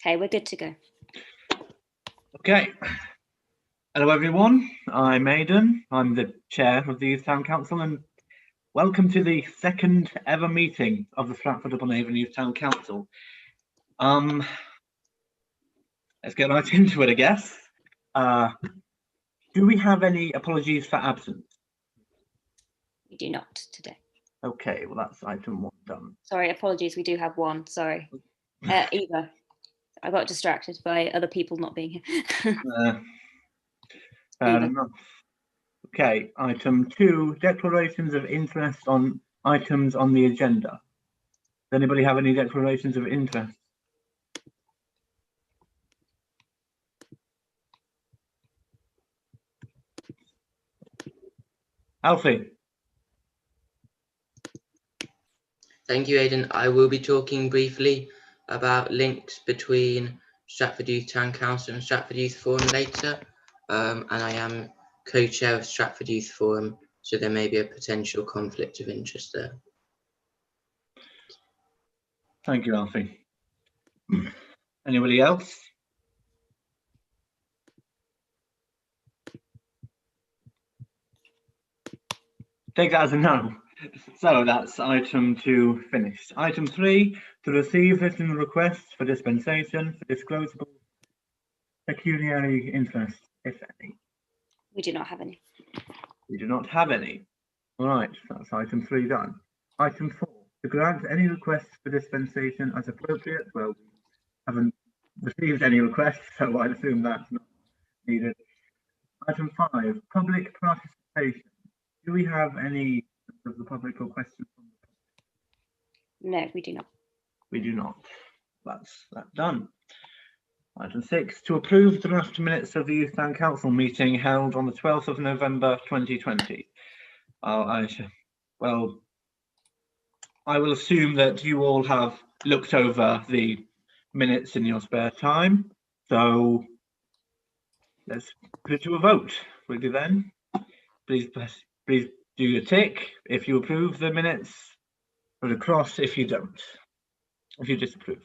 Okay, we're good to go. Okay. Hello everyone, I'm Aidan. I'm the chair of the Youth Town Council and welcome to the second ever meeting of the Stratford-upon-Avon Youth Town Council. Let's get right into it, I guess. Do we have any apologies for absence? We do not today. Okay, well that's item 1 done. Sorry, apologies, we do have one, sorry. Eva, I got distracted by other people not being here. Fair enough. Okay, item 2, declarations of interest on items on the agenda. Does anybody have any declarations of interest? Alfie. Thank you, Aidan. I will be talking briefly about links between Stratford Youth Town Council and Stratford Youth Forum later. And I am co-chair of Stratford Youth Forum, so there may be a potential conflict of interest there. Thank you, Alfie. Anybody else? Take that as a no. So that's item 2 finished. Item 3, to receive written requests for dispensation for disclosable pecuniary interest, if any. We do not have any. We do not have any. All right, that's item 3 done. Item 4, to grant any requests for dispensation as appropriate. Well, we haven't received any requests, so I'd assume that's not needed. Item 5, public participation. Do we have any of the public or questions from the public? No, we do not. We do not. That's that done. Item 6, to approve the draft minutes of the Youth Town Council meeting held on the 12th of November 2020. I will assume that you all have looked over the minutes in your spare time. So let's put it to a vote. Will you then? Please do your tick if you approve the minutes, put a cross if you don't, if you disapprove.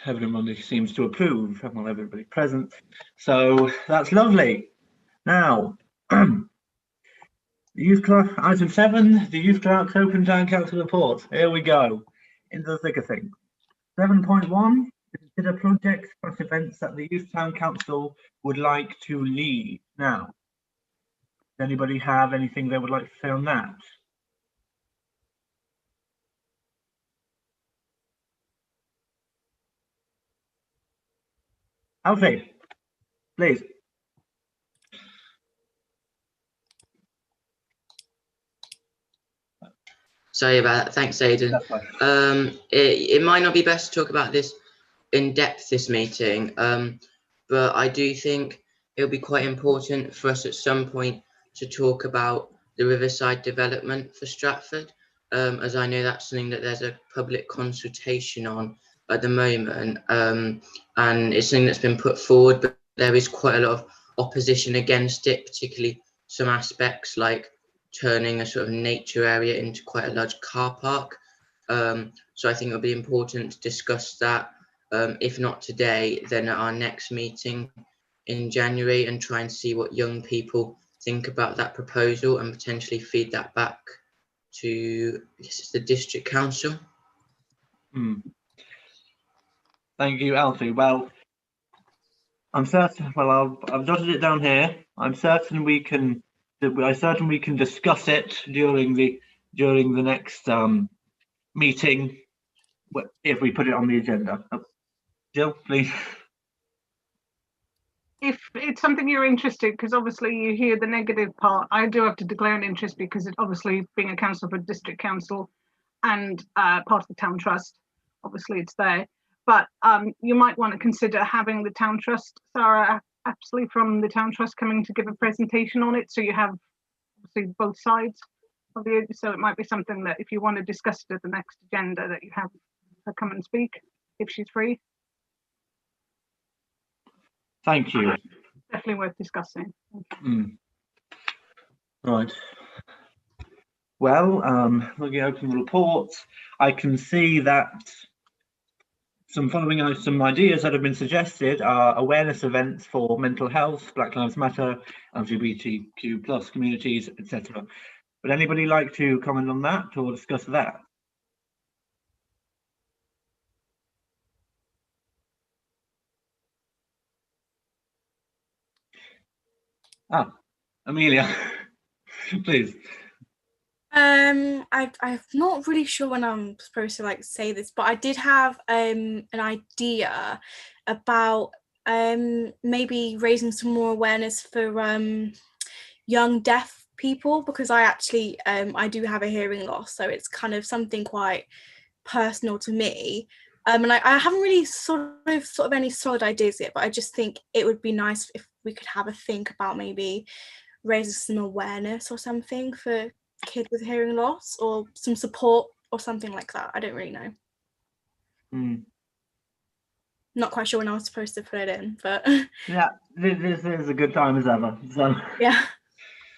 Everybody seems to approve, well, everybody present, so that's lovely. Now, the youth clerk, item 7, the youth clerk's open town council report. Here we go, into the thick of things. 7.1, consider projects plus events that the youth town council would like to lead. Now, does anybody have anything they would like to say on that? Alfie, please. Sorry about that. Thanks, Aidan. It might not be best to talk about this in depth this meeting, but I do think it'll be quite important for us at some point to talk about the riverside development for Stratford, as I know that's something that there's a public consultation on at the moment, and it's something that's been put forward, but there is quite a lot of opposition against it, particularly some aspects like turning a sort of nature area into quite a large car park. So I think it'll be important to discuss that, if not today, then at our next meeting in January, and try and see what young people think about that proposal and potentially feed that back to, I guess it's the district council. Thank you, Alfie. Well, I'm certain. Well, I've jotted it down here. I'm certain we can discuss it during the next meeting if we put it on the agenda. Jill, please. If it's something you're interested, because obviously you hear the negative part, I do have to declare an interest because it's obviously being a council for district council and part of the town trust, obviously it's there. But you might want to consider having the town trust, Sarah Apsley from the town trust, coming to give a presentation on it, so you have obviously both sides So it might be something that if you want to discuss it at the next agenda, that you have her come and speak if she's free. Thank you. Definitely worth discussing. Right. Well, looking open the reports, I can see that some ideas that have been suggested are awareness events for mental health, Black Lives Matter, LGBTQ plus communities, etc. Would anybody like to comment on that or discuss that? Amelia, please. I'm not really sure when I'm supposed to like say this, but I did have an idea about maybe raising some more awareness for young deaf people, because I actually I do have a hearing loss, so it's kind of something quite personal to me. And I haven't really sort of any solid ideas yet, but I just think it would be nice if we could have a think about maybe raising some awareness or something for kids with hearing loss, or some support or something like that. I don't really know. Not quite sure when I was supposed to put it in, but yeah, this is a good time as ever. So yeah.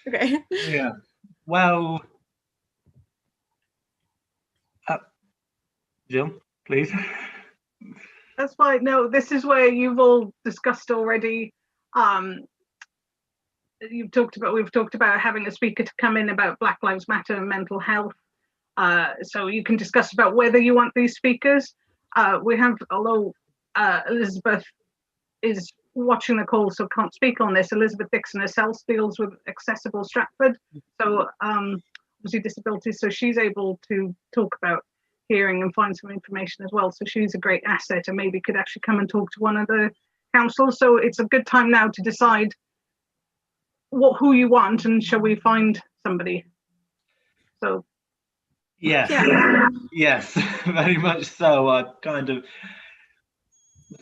Okay. Yeah. Well, Jill, please. That's fine. No, this is where you've all discussed already. We've talked about having a speaker to come in about Black Lives Matter and mental health. So you can discuss about whether you want these speakers. We have, although Elizabeth is watching the call, so can't speak on this. Elizabeth Dixon herself deals with Accessible Stratford, so obviously disabilities. So she's able to talk about hearing and find some information as well. So she's a great asset, and maybe could actually come and talk to one of the councils. So it's a good time now to decide who you want, and shall we find somebody? So yes, yes, very much so. I kind of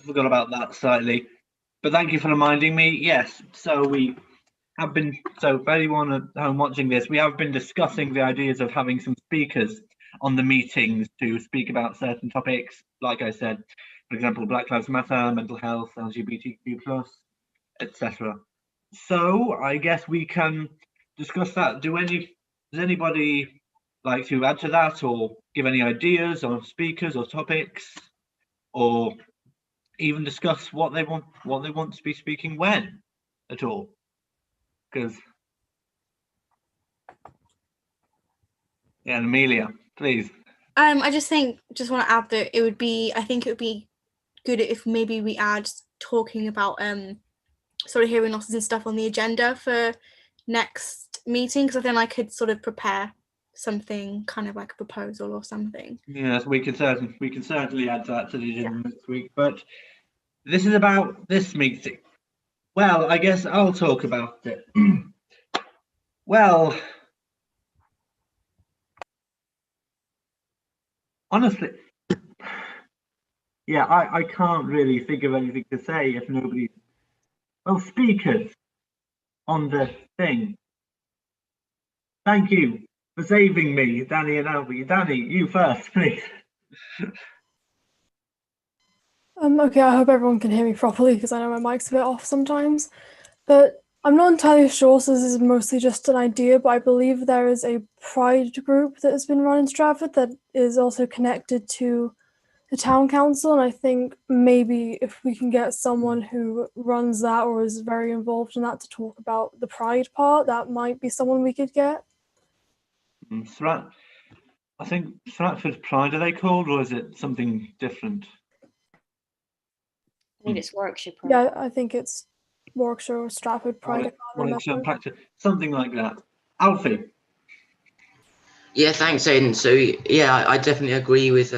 forgot about that slightly, but thank you for reminding me. Yes, so we have been, so for anyone at home watching this, we have been discussing the ideas of having some speakers on the meetings to speak about certain topics, like I said, for example, Black Lives Matter, mental health, LGBTQ+, etc. So I guess we can discuss that. Does anybody like to add to that, or give any ideas on speakers or topics, or even discuss what they want to be speaking when at all? Because yeah, Amelia, please. I just want to add that I think it would be good if maybe we add talking about sort of hearing losses and stuff on the agenda for next meeting, because then I could sort of prepare something kind of like a proposal or something. Yes, we can certainly add that to the agenda next week. But this is about this meeting. Well, I guess I'll talk about it. Well, honestly, yeah, I can't really think of anything to say if nobody. Well, speakers on the thing. Thank you for saving me, Danny and Albie. Danny, you first, please. Okay, I hope everyone can hear me properly, because I know my mic's a bit off sometimes. But I'm not entirely sure, so this is mostly just an idea, but I believe there is a pride group that has been run in Stratford that is also connected to the town council, and I think maybe if we can get someone who runs that or is very involved in that to talk about the pride part, that might be someone we could get. I think Stratford Pride, are they called, or is it something different? I think it's Warwickshire Pride. Yeah, I think it's Warwickshire or Stratford Pride. Warwickshire Pride, something like that. Alfie. Yeah, thanks, Aidan. So yeah, I definitely agree with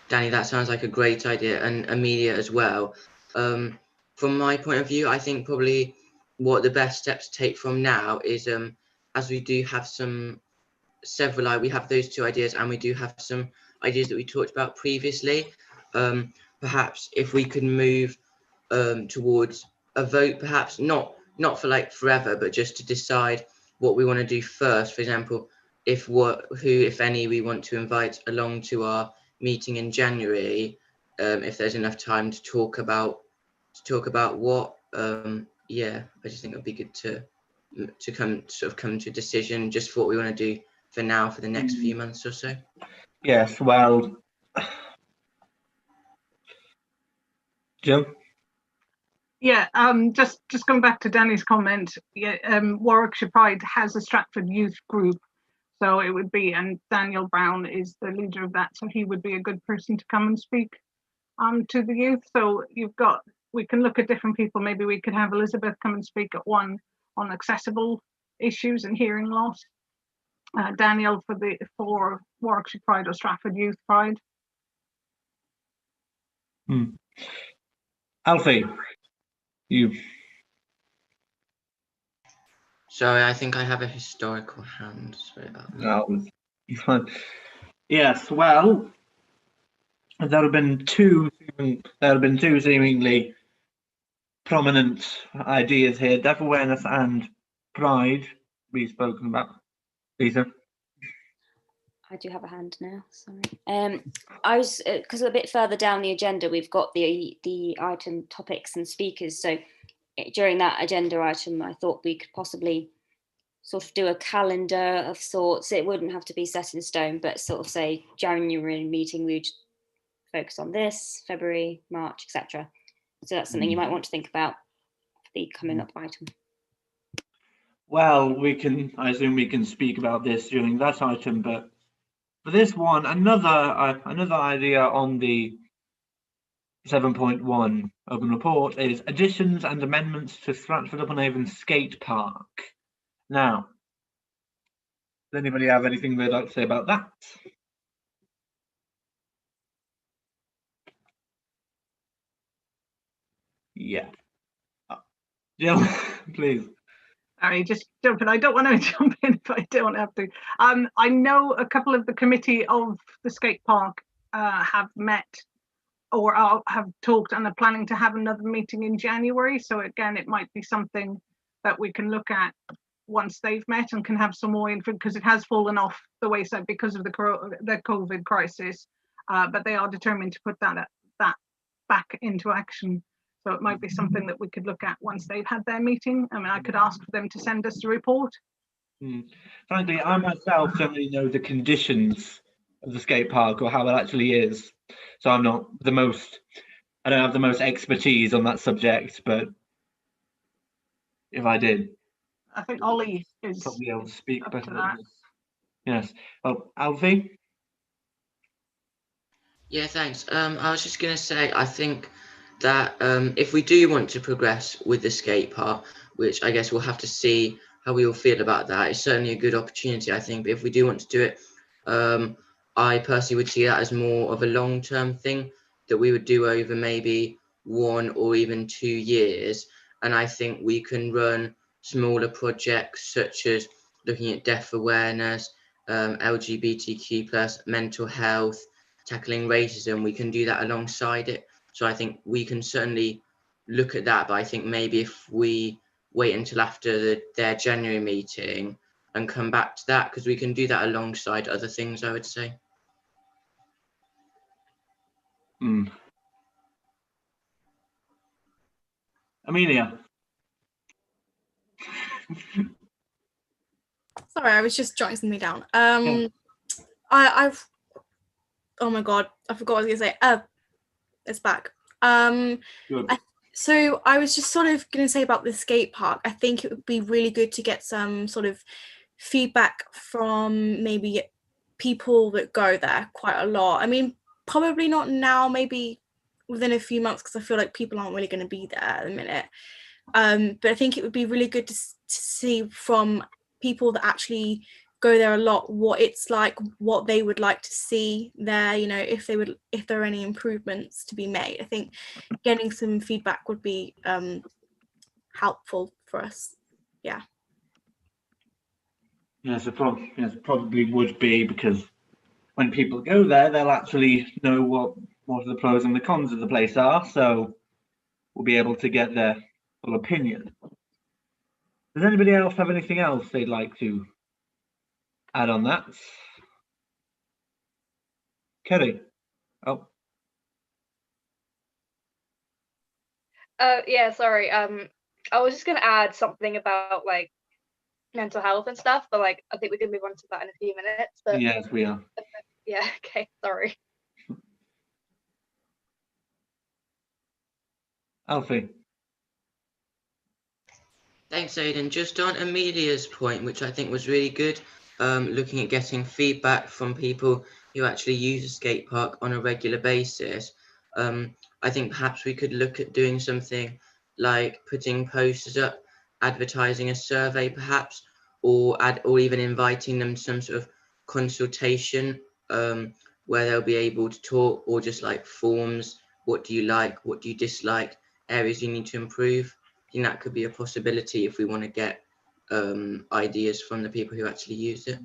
Danny. That sounds like a great idea, and Amelia as well. From my point of view, I think probably what the best steps to take from now is, as we do have we have those two ideas, and we do have some ideas that we talked about previously. Perhaps if we could move towards a vote, perhaps not for like forever, but just to decide what we want to do first. For example, if any, we want to invite along to our meeting in January, if there's enough time to talk about what. Yeah, I just think it would be good to come to a decision just for what we want to do for now for the next few months or so. Yes, well, Jill? Yeah, just going back to Danny's comment, yeah, Warwickshire Pride has a Stratford youth group, so it would be, and Daniel Brown is the leader of that, so he would be a good person to come and speak to the youth. So we can look at different people. Maybe we could have Elizabeth come and speak at one on accessible issues and hearing loss. Daniel for Warwickshire Pride or Stratford Youth Pride. Alfie, you. Sorry, I think I have a historical hand. Sorry about that. No, fine. Yes, well, there have been two seemingly prominent ideas here: deaf awareness and pride. We've spoken about. Lisa. I do have a hand now. Sorry. I was because a bit further down the agenda, we've got the item topics and speakers. So during that agenda item, I thought we could possibly sort of do a calendar of sorts. It wouldn't have to be set in stone, but sort of say January meeting, we'd focus on this, February, March, etc. So that's something you might want to think about for the coming up item. Well, I assume we can speak about this during that item, but for this one, another idea on the 7.1 open report is additions and amendments to Stratford-upon-Avon skate park. Now, does anybody have anything they'd like to say about that? Yeah. Jill, please. Sorry, just jumping. I don't want to jump in if I don't have to. I know a couple of the committee of the skate park have met or have talked and are planning to have another meeting in January. So again, it might be something that we can look at once they've met and can have some more info, because it has fallen off the wayside because of the COVID crisis. But they are determined to put that back into action. So it might be something that we could look at once they've had their meeting. I mean, I could ask for them to send us a report. Frankly, I myself don't really know the conditions of the skate park or how it actually is. So I don't have the most expertise on that subject, but if I did, I think Ollie is probably able to speak up better to than that. this. Yes. Well, Alfie? Yeah, thanks. I was just going to say, I think that if we do want to progress with the skate park, which I guess we'll have to see how we all feel about that, it's certainly a good opportunity, I think. But if we do want to do it, I personally would see that as more of a long-term thing that we would do over maybe 1 or even 2 years. And I think we can run smaller projects such as looking at deaf awareness, LGBTQ plus, mental health, tackling racism. We can do that alongside it. So I think we can certainly look at that. But I think maybe if we wait until after their January meeting and come back to that, because we can do that alongside other things, I would say. Amelia? Sorry, I was just jotting something down. Yeah. I've oh my god, I forgot what I was gonna say. It's back. So I was just sort of gonna say about the skate park. I think it would be really good to get some sort of feedback from maybe people that go there quite a lot. I mean, probably not now, maybe within a few months, because I feel like people aren't really going to be there at the minute. But I think it would be really good to see from people that actually go there a lot what it's like, what they would like to see there, you know, if there are any improvements to be made. I think getting some feedback would be helpful for us. Yeah. Yes, it probably would be, because when people go there, they'll actually know what the pros and the cons of the place are, so we'll be able to get their full opinion. Does anybody else have anything else they'd like to add on that? Kerry? Oh. Yeah, sorry. I was just gonna add something about like mental health and stuff, but like I think we can move on to that in a few minutes. But Yes, we are. yeah, okay, sorry. Alfie? Thanks, Aidan. Just on Amelia's point, which I think was really good, looking at getting feedback from people who actually use a skate park on a regular basis. I think perhaps we could look at doing something like putting posters up, advertising a survey perhaps, or even inviting them to some sort of consultation where they'll be able to talk, or just like forms. What do you like? What do you dislike? Areas you need to improve. I think that could be a possibility if we want to get ideas from the people who actually use it.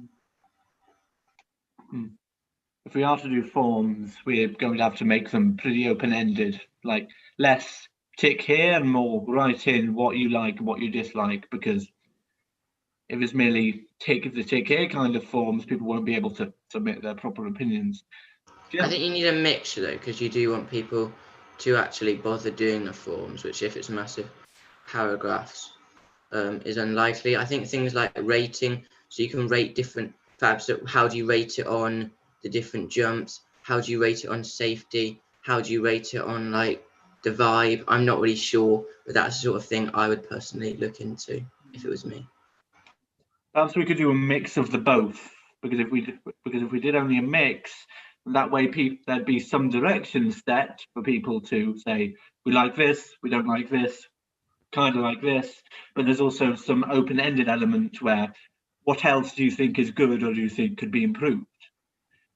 If we are to do forms, we're going to have to make them pretty open-ended, like less tick here and more write in what you like and what you dislike, because if it's merely tick the tick here kind of forms, people won't be able to submit their proper opinions. I think you need a mixture though, because you do want people to actually bother doing the forms, which if it's massive paragraphs is unlikely. I think things like rating, so you can rate different perhaps how do you rate it on the different jumps, how do you rate it on safety, how do you rate it on like the vibe. I'm not really sure, but that's the sort of thing I would personally look into if it was me. Perhaps we could do a mix of the both, because if we did only a mix, that way there'd be some direction set for people to say, we like this, we don't like this, kind of like this, but there's also some open-ended element where what else do you think is good or do you think could be improved?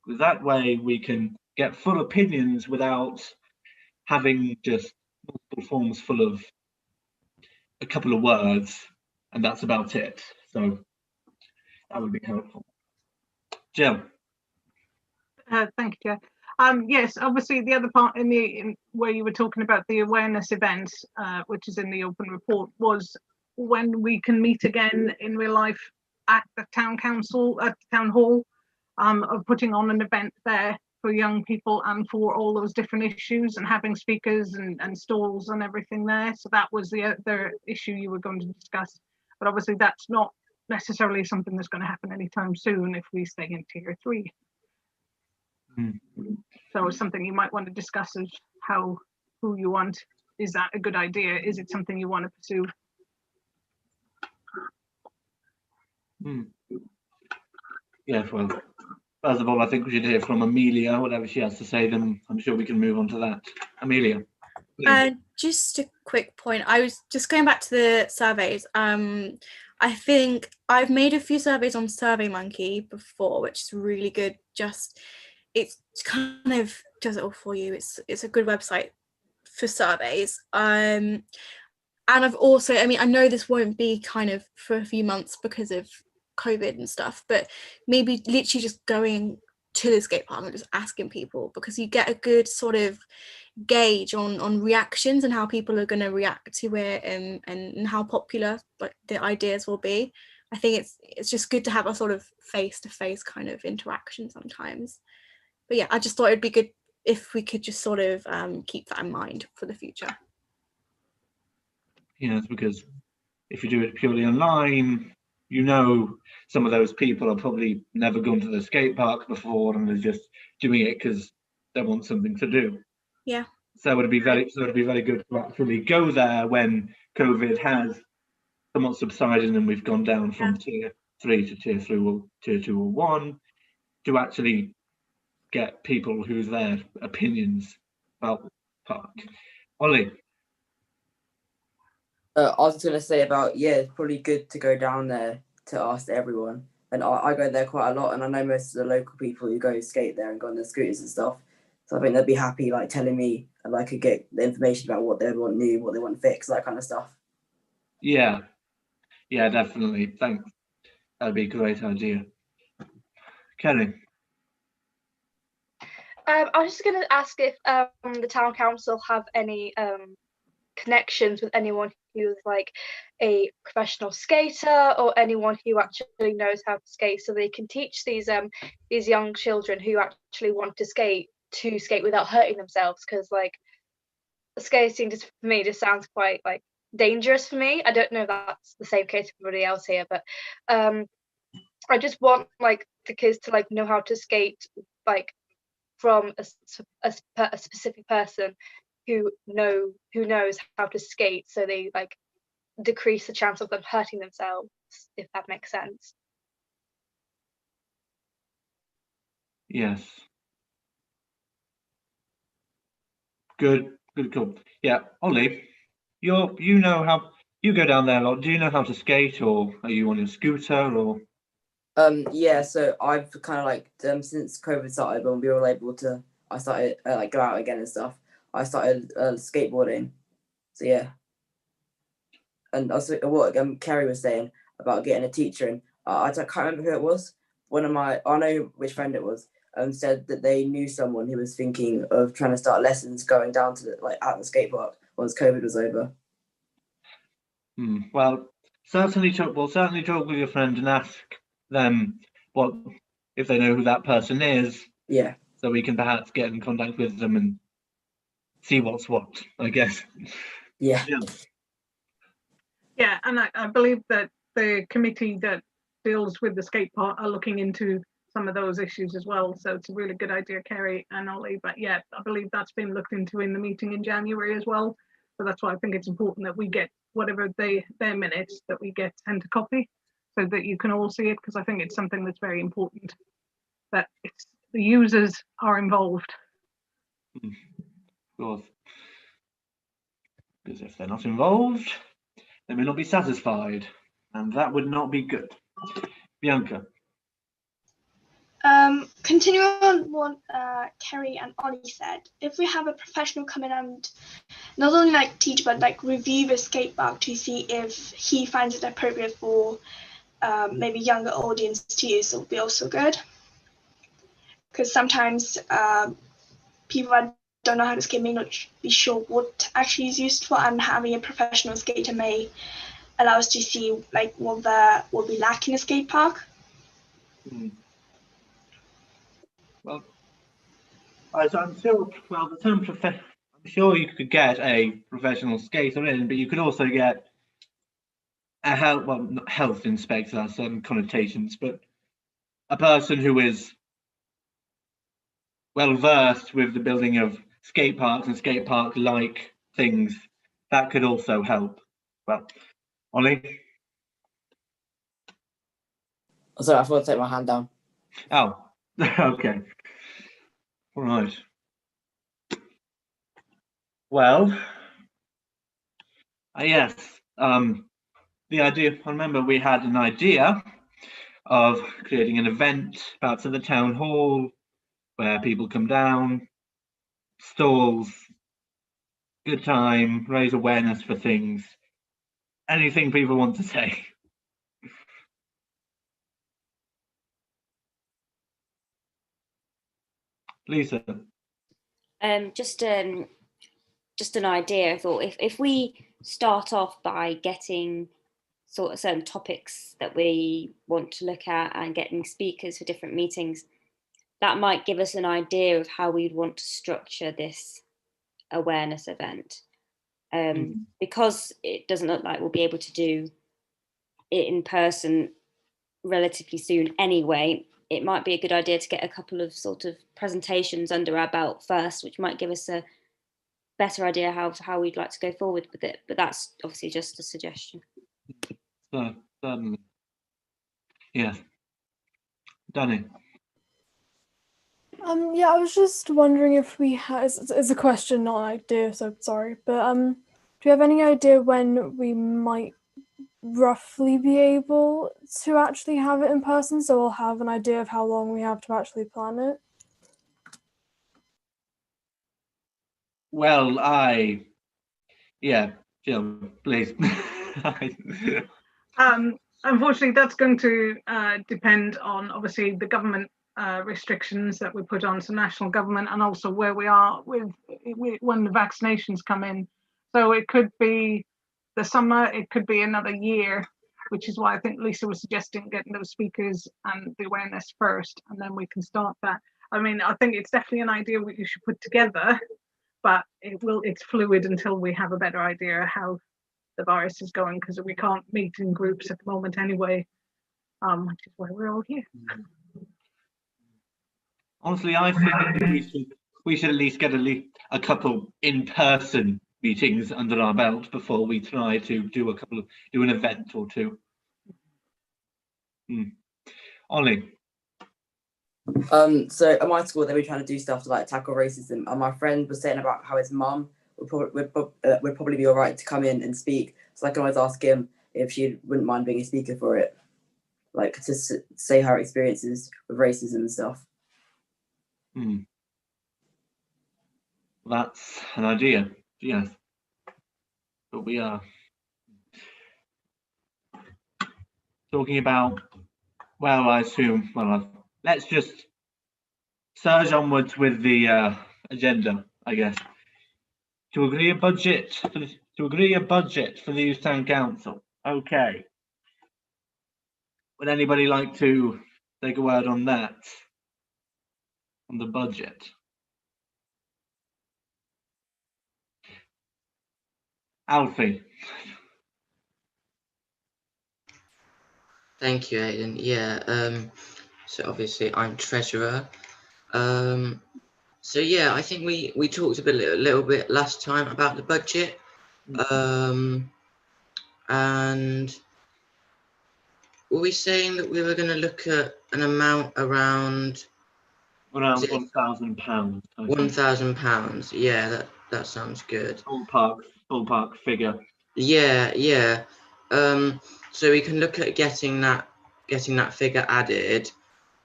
Because that way we can get full opinions without having just multiple forms full of a couple of words and that's about it. So that would be helpful. Jill. Thank you, Chair. Yes, obviously the other part in where you were talking about the awareness events, which is in the open report, was when we can meet again in real life at the town council, at the town hall, of putting on an event there for young people and for all those different issues and having speakers and stalls and everything there. So that was the other issue you were going to discuss. But obviously that's not necessarily something that's going to happen anytime soon if we stay in tier 3. So it's something you might want to discuss is who you want. Is that a good idea? Is it something you want to pursue? Yes, well, first of all, I think we should hear from Amelia, whatever she has to say, then I'm sure we can move on to that. Amelia. Just a quick point. I was just going back to the surveys. I think I've made a few surveys on SurveyMonkey before, which is really good. It's kind of does it all for you. It's a good website for surveys. And I've also, I mean, I know this won't be kind of for a few months because of COVID and stuff, but maybe literally just going to the skate park and just asking people, because you get a good sort of gauge on reactions and how people are going to react to it and how popular like the ideas will be. I think it's just good to have a sort of face-to-face kind of interaction sometimes. But yeah, I just thought it'd be good if we could just sort of keep that in mind for the future. Yes, because if you do it purely online, you know, some of those people are probably never gone to the skate park before and they're just doing it because they want something to do. Yeah. So it'd be very good to actually go there when COVID has somewhat subsided and we've gone down from tier 3 to tier 3 or tier 2 or 1 to actually get people whose their opinions about the park. Ollie. I was going to say about, it's probably good to go down there to ask everyone. And I go there quite a lot, and I know most of the local people who go skate there and go on their scooters and stuff. So I think they'd be happy like telling me, and I could get the information about what they want new, what they want fixed, that kind of stuff. Yeah, definitely. Thanks. That'd be a great idea. Kelly. I was just going to ask if the town council have any connections with anyone who's like a professional skater or anyone who actually knows how to skate, so they can teach these young children who actually want to skate without hurting themselves, because like skating just for me just sounds quite like dangerous for me. I don't know if that's the same case for everybody else here, but I just want like the kids to like know how to skate like from a specific person who knows how to skate, so they like decrease the chance of them hurting themselves, if that makes sense. Yes. Good call. Yeah, Ollie, you know how you go down there a lot. Do you know how to skate, or are you on your scooter, or? Yeah, so I've kind of like since COVID started, when we were able to, I started like go out again and stuff. I started skateboarding. So yeah, and also what Kerry was saying about getting a teacher, and I can't remember who it was. One of my, I know which friend it was. Said that they knew someone who was thinking of trying to start lessons going down to like at the skate park once COVID was over. Well, certainly talk with your friend and ask them what if they know who that person is. Yeah. So we can perhaps get in contact with them and see what's what, I guess. Yeah. Yeah, and I believe that the committee that deals with the skate park are looking into some of those issues as well. So it's a really good idea, Kerry and Ollie. But yeah, I believe that's been looked into in the meeting in January as well. So that's why I think it's important that we get whatever their minutes that we get sent a copy so that you can all see it, because I think it's something that's very important that it's the users are involved. Of course. Because if they're not involved, they may not be satisfied, and that would not be good. Bianca. Continuing on what Kerry and Ollie said, if we have a professional come in and not only like teach but like review the skate park to see if he finds it appropriate for maybe younger audience to use, it would be also good. Because sometimes people that don't know how to skate may not be sure what actually is used for, and having a professional skater may allow us to see like what we lack in a skate park. Well, I'm sure. Well, the term I'm sure you could get a professional skater in, but you could also get a health inspector has certain connotations, but a person who is well versed with the building of skate parks and skate park like things, that could also help. Well, Ollie. Sorry, I forgot to take my hand down. Oh, okay. All right. Well, yes. The idea. I remember we had an idea of creating an event, perhaps at the town hall, where people come down, stalls, good time, raise awareness for things. Anything people want to say. Lisa. Just an idea. I thought if we start off by getting sort of certain topics that we want to look at and getting speakers for different meetings, that might give us an idea of how we'd want to structure this awareness event. Because it doesn't look like we'll be able to do it in person relatively soon anyway, it might be a good idea to get a couple of sort of presentations under our belt first, which might give us a better idea how we'd like to go forward with it. But that's obviously just a suggestion. Certainly. Yeah. Danny. Yeah, I was just wondering if we had, it's a question, not an idea, so sorry, but do you have any idea when we might roughly be able to actually have it in person, so we'll have an idea of how long we have to actually plan it? Well, Jill, please. Unfortunately, that's going to depend on obviously the government restrictions that we put on to national government, and also where we are with when the vaccinations come in. So it could be the summer, it could be another year, which is why I think Lisa was suggesting getting those speakers and the awareness first, and then we can start that. I mean, I think it's definitely an idea what you should put together, but it's fluid until we have a better idea how the virus is going, because we can't meet in groups at the moment anyway, which is why we're all here. Honestly, I think we should at least get a couple in-person meetings under our belt before we try to do an event or two. Ollie. So at my school, they were trying to do stuff to like tackle racism, and my friend was saying about how his mum would probably be all right to come in and speak. So I can always ask him if she wouldn't mind being a speaker for it, like to say her experiences with racism and stuff. That's an idea, yes. But we are talking about, well, I assume, let's just surge onwards with the agenda, I guess. To agree a budget for the Youth Town Council. Okay. Would anybody like to take a word on that? On the budget? Alfie. Thank you, Aidan. Yeah, so obviously I'm treasurer. So yeah, I think we talked a little bit last time about the budget. And were we saying that we were going to look at an amount around £1,000? £1,000. Yeah, that sounds good. Ballpark figure. Yeah. So we can look at getting that figure added.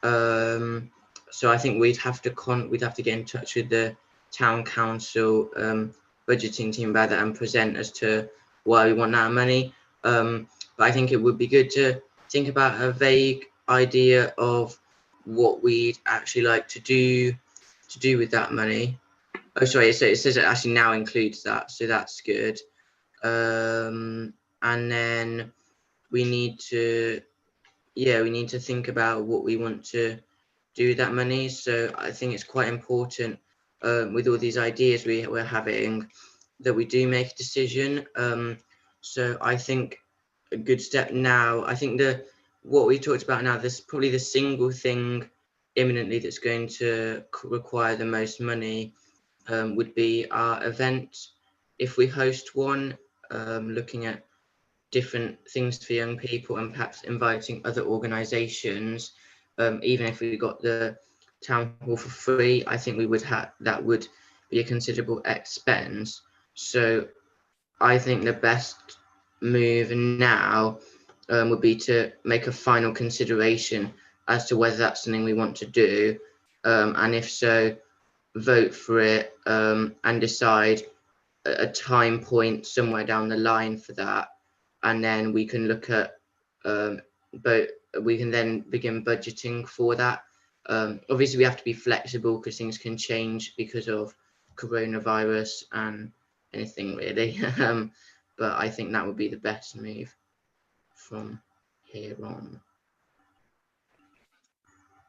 So I think we'd have to get in touch with the town council budgeting team about that and present as to why we want that money. But I think it would be good to think about a vague idea of what we'd actually like to do with that money. Oh, sorry. So it says it actually now includes that, so that's good. And then we need to think about what we want to do with that money. So I think it's quite important with all these ideas we're having that we do make a decision. So I think a good step now, I think what we talked about now, this probably the single thing imminently that's going to require the most money would be our event. If we host one, looking at different things for young people and perhaps inviting other organisations, even if we got the town hall for free, I think that would be a considerable expense. So I think the best move now would be to make a final consideration as to whether that's something we want to do, and if so, vote for it and decide a time point somewhere down the line for that, and then we can look at we can then begin budgeting for that. Obviously we have to be flexible because things can change because of coronavirus and anything really. But I think that would be the best move from here on.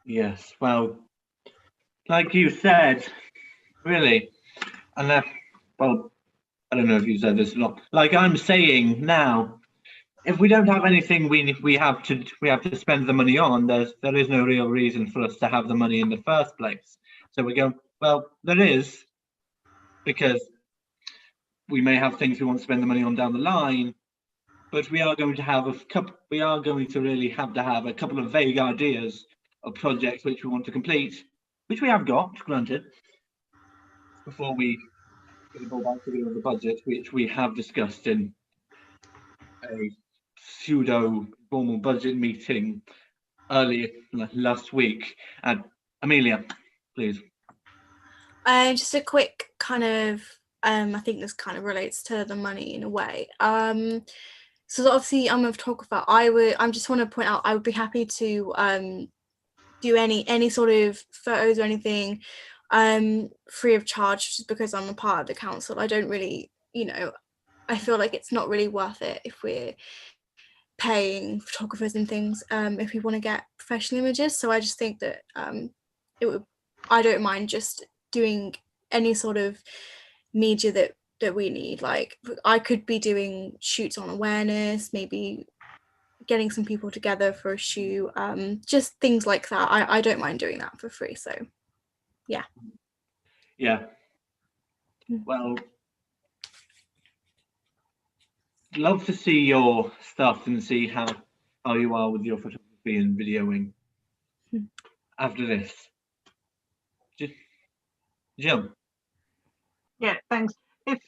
Yes, well, like you said, really, and well, I don't know if you said this or not. Like I'm saying now, if we don't have anything we have to spend the money on, there is no real reason for us to have the money in the first place. So we go, well, there is, because we may have things we want to spend the money on down the line, but we are going to have really have to have a couple of vague ideas of projects which we want to complete, which we have got, granted, before we go back to the budget, which we have discussed in a pseudo formal budget meeting earlier last week. And Amelia, please. Just a quick kind of, I think this kind of relates to the money in a way. So obviously I'm a photographer. I just want to point out, I would be happy to do any sort of photos or anything free of charge, just because I'm a part of the council. I don't really, I feel like it's not really worth it if we're paying photographers and things if we want to get professional images. So I just think that I don't mind just doing any sort of media that we need. Like I could be doing shoots on awareness, maybe getting some people together for a shoot, just things like that. I don't mind doing that for free. So yeah. Well, love to see your stuff and see how you are with your photography and videoing after this. Jill. Yeah, thanks. If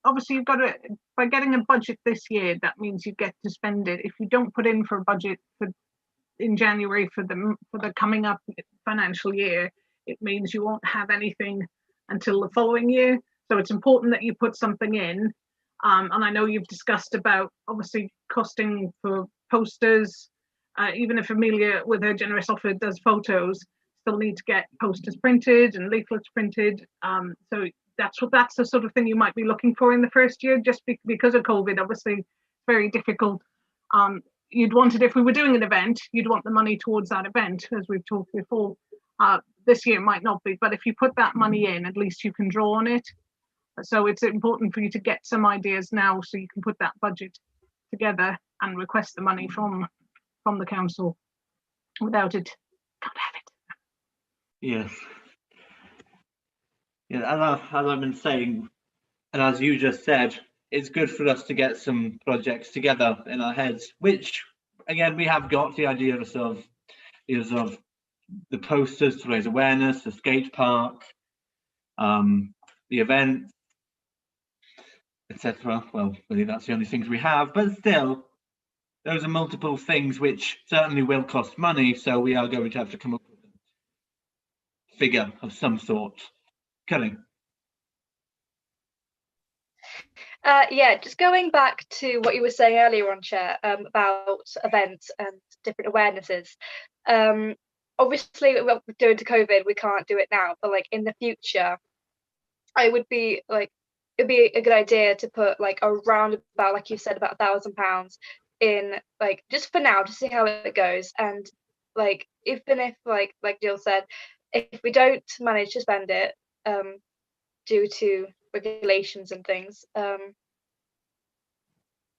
obviously you've got to, by getting a budget this year, that means you get to spend it. If you don't put in for a budget in January for the coming up financial year, it means you won't have anything until the following year. So it's important that you put something in. And I know you've discussed about obviously costing for posters. Even if Amelia, with her generous offer, does photos, still need to get posters printed and leaflets printed. So that's the sort of thing you might be looking for in the first year, just because of COVID. Obviously, it's very difficult. You'd want it if we were doing an event, you'd want the money towards that event, as we've talked before. This year might not be, but if you put that money in, at least you can draw on it. So it's important for you to get some ideas now so you can put that budget together and request the money from the council. Without it, can't have it. Yes. Yeah, as I've been saying, and as you just said, it's good for us to get some projects together in our heads, which again we have got the ideas of the posters to raise awareness, the skate park, the event, etc. Well, really that's the only things we have, but still those are multiple things which certainly will cost money, so we are going to have to come up with a figure of some sort. Kelly. Yeah, just going back to what you were saying earlier on, Chair, about events and different awarenesses. Obviously, due to COVID, we can't do it now, but like in the future, it'd be a good idea to put like around about, like you said, about £1,000 in, like just for now to see how it goes. And like even if like Jill said, if we don't manage to spend it due to regulations and things,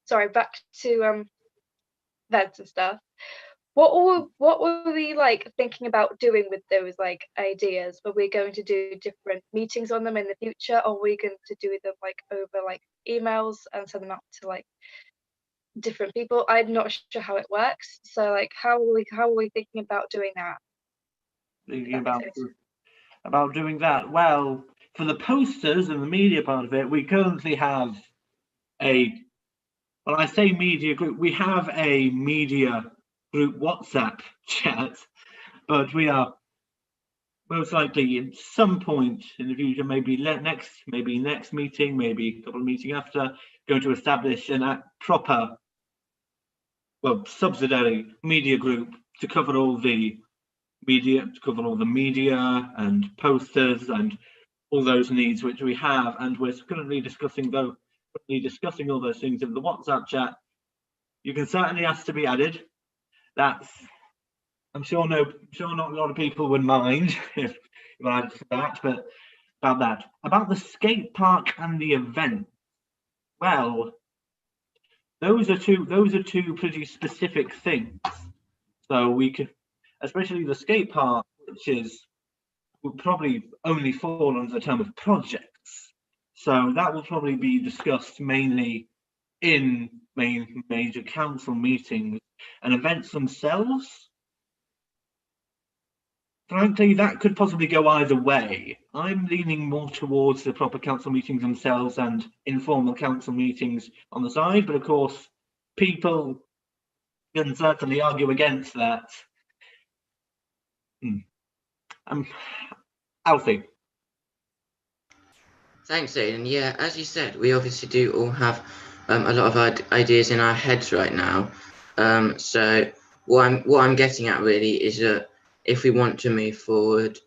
sorry, back to events and stuff, what were we like thinking about doing with those like ideas? Were we going to do different meetings on them in the future, or were we going to do them like over like emails and send them out to like different people? I'm not sure how it works, so like how are we thinking about doing that? Thinking about doing that. Well, for the posters and the media part of it, we currently have when I say media group, we have a media group WhatsApp chat, but we are most likely at some point in the future, maybe next meeting, maybe a couple of meetings after, going to establish a proper, well, subsidiary media group to cover all the media and posters and all those needs which we have, and we're currently discussing all those things in the WhatsApp chat. You can certainly ask to be added. I'm sure not a lot of people would mind if I add to that, but about the skate park and the event, well, those are two pretty specific things. So we could, especially the skate park, which would probably only fall under the term of projects. So that will probably be discussed mainly in major council meetings, and events themselves. Frankly, that could possibly go either way. I'm leaning more towards the proper council meetings themselves and informal council meetings on the side, but of course, people can certainly argue against that. Alfie. Thanks, Aidan. Yeah, as you said, we obviously do all have a lot of ideas in our heads right now. So what I'm getting at really is that if we want to move forward,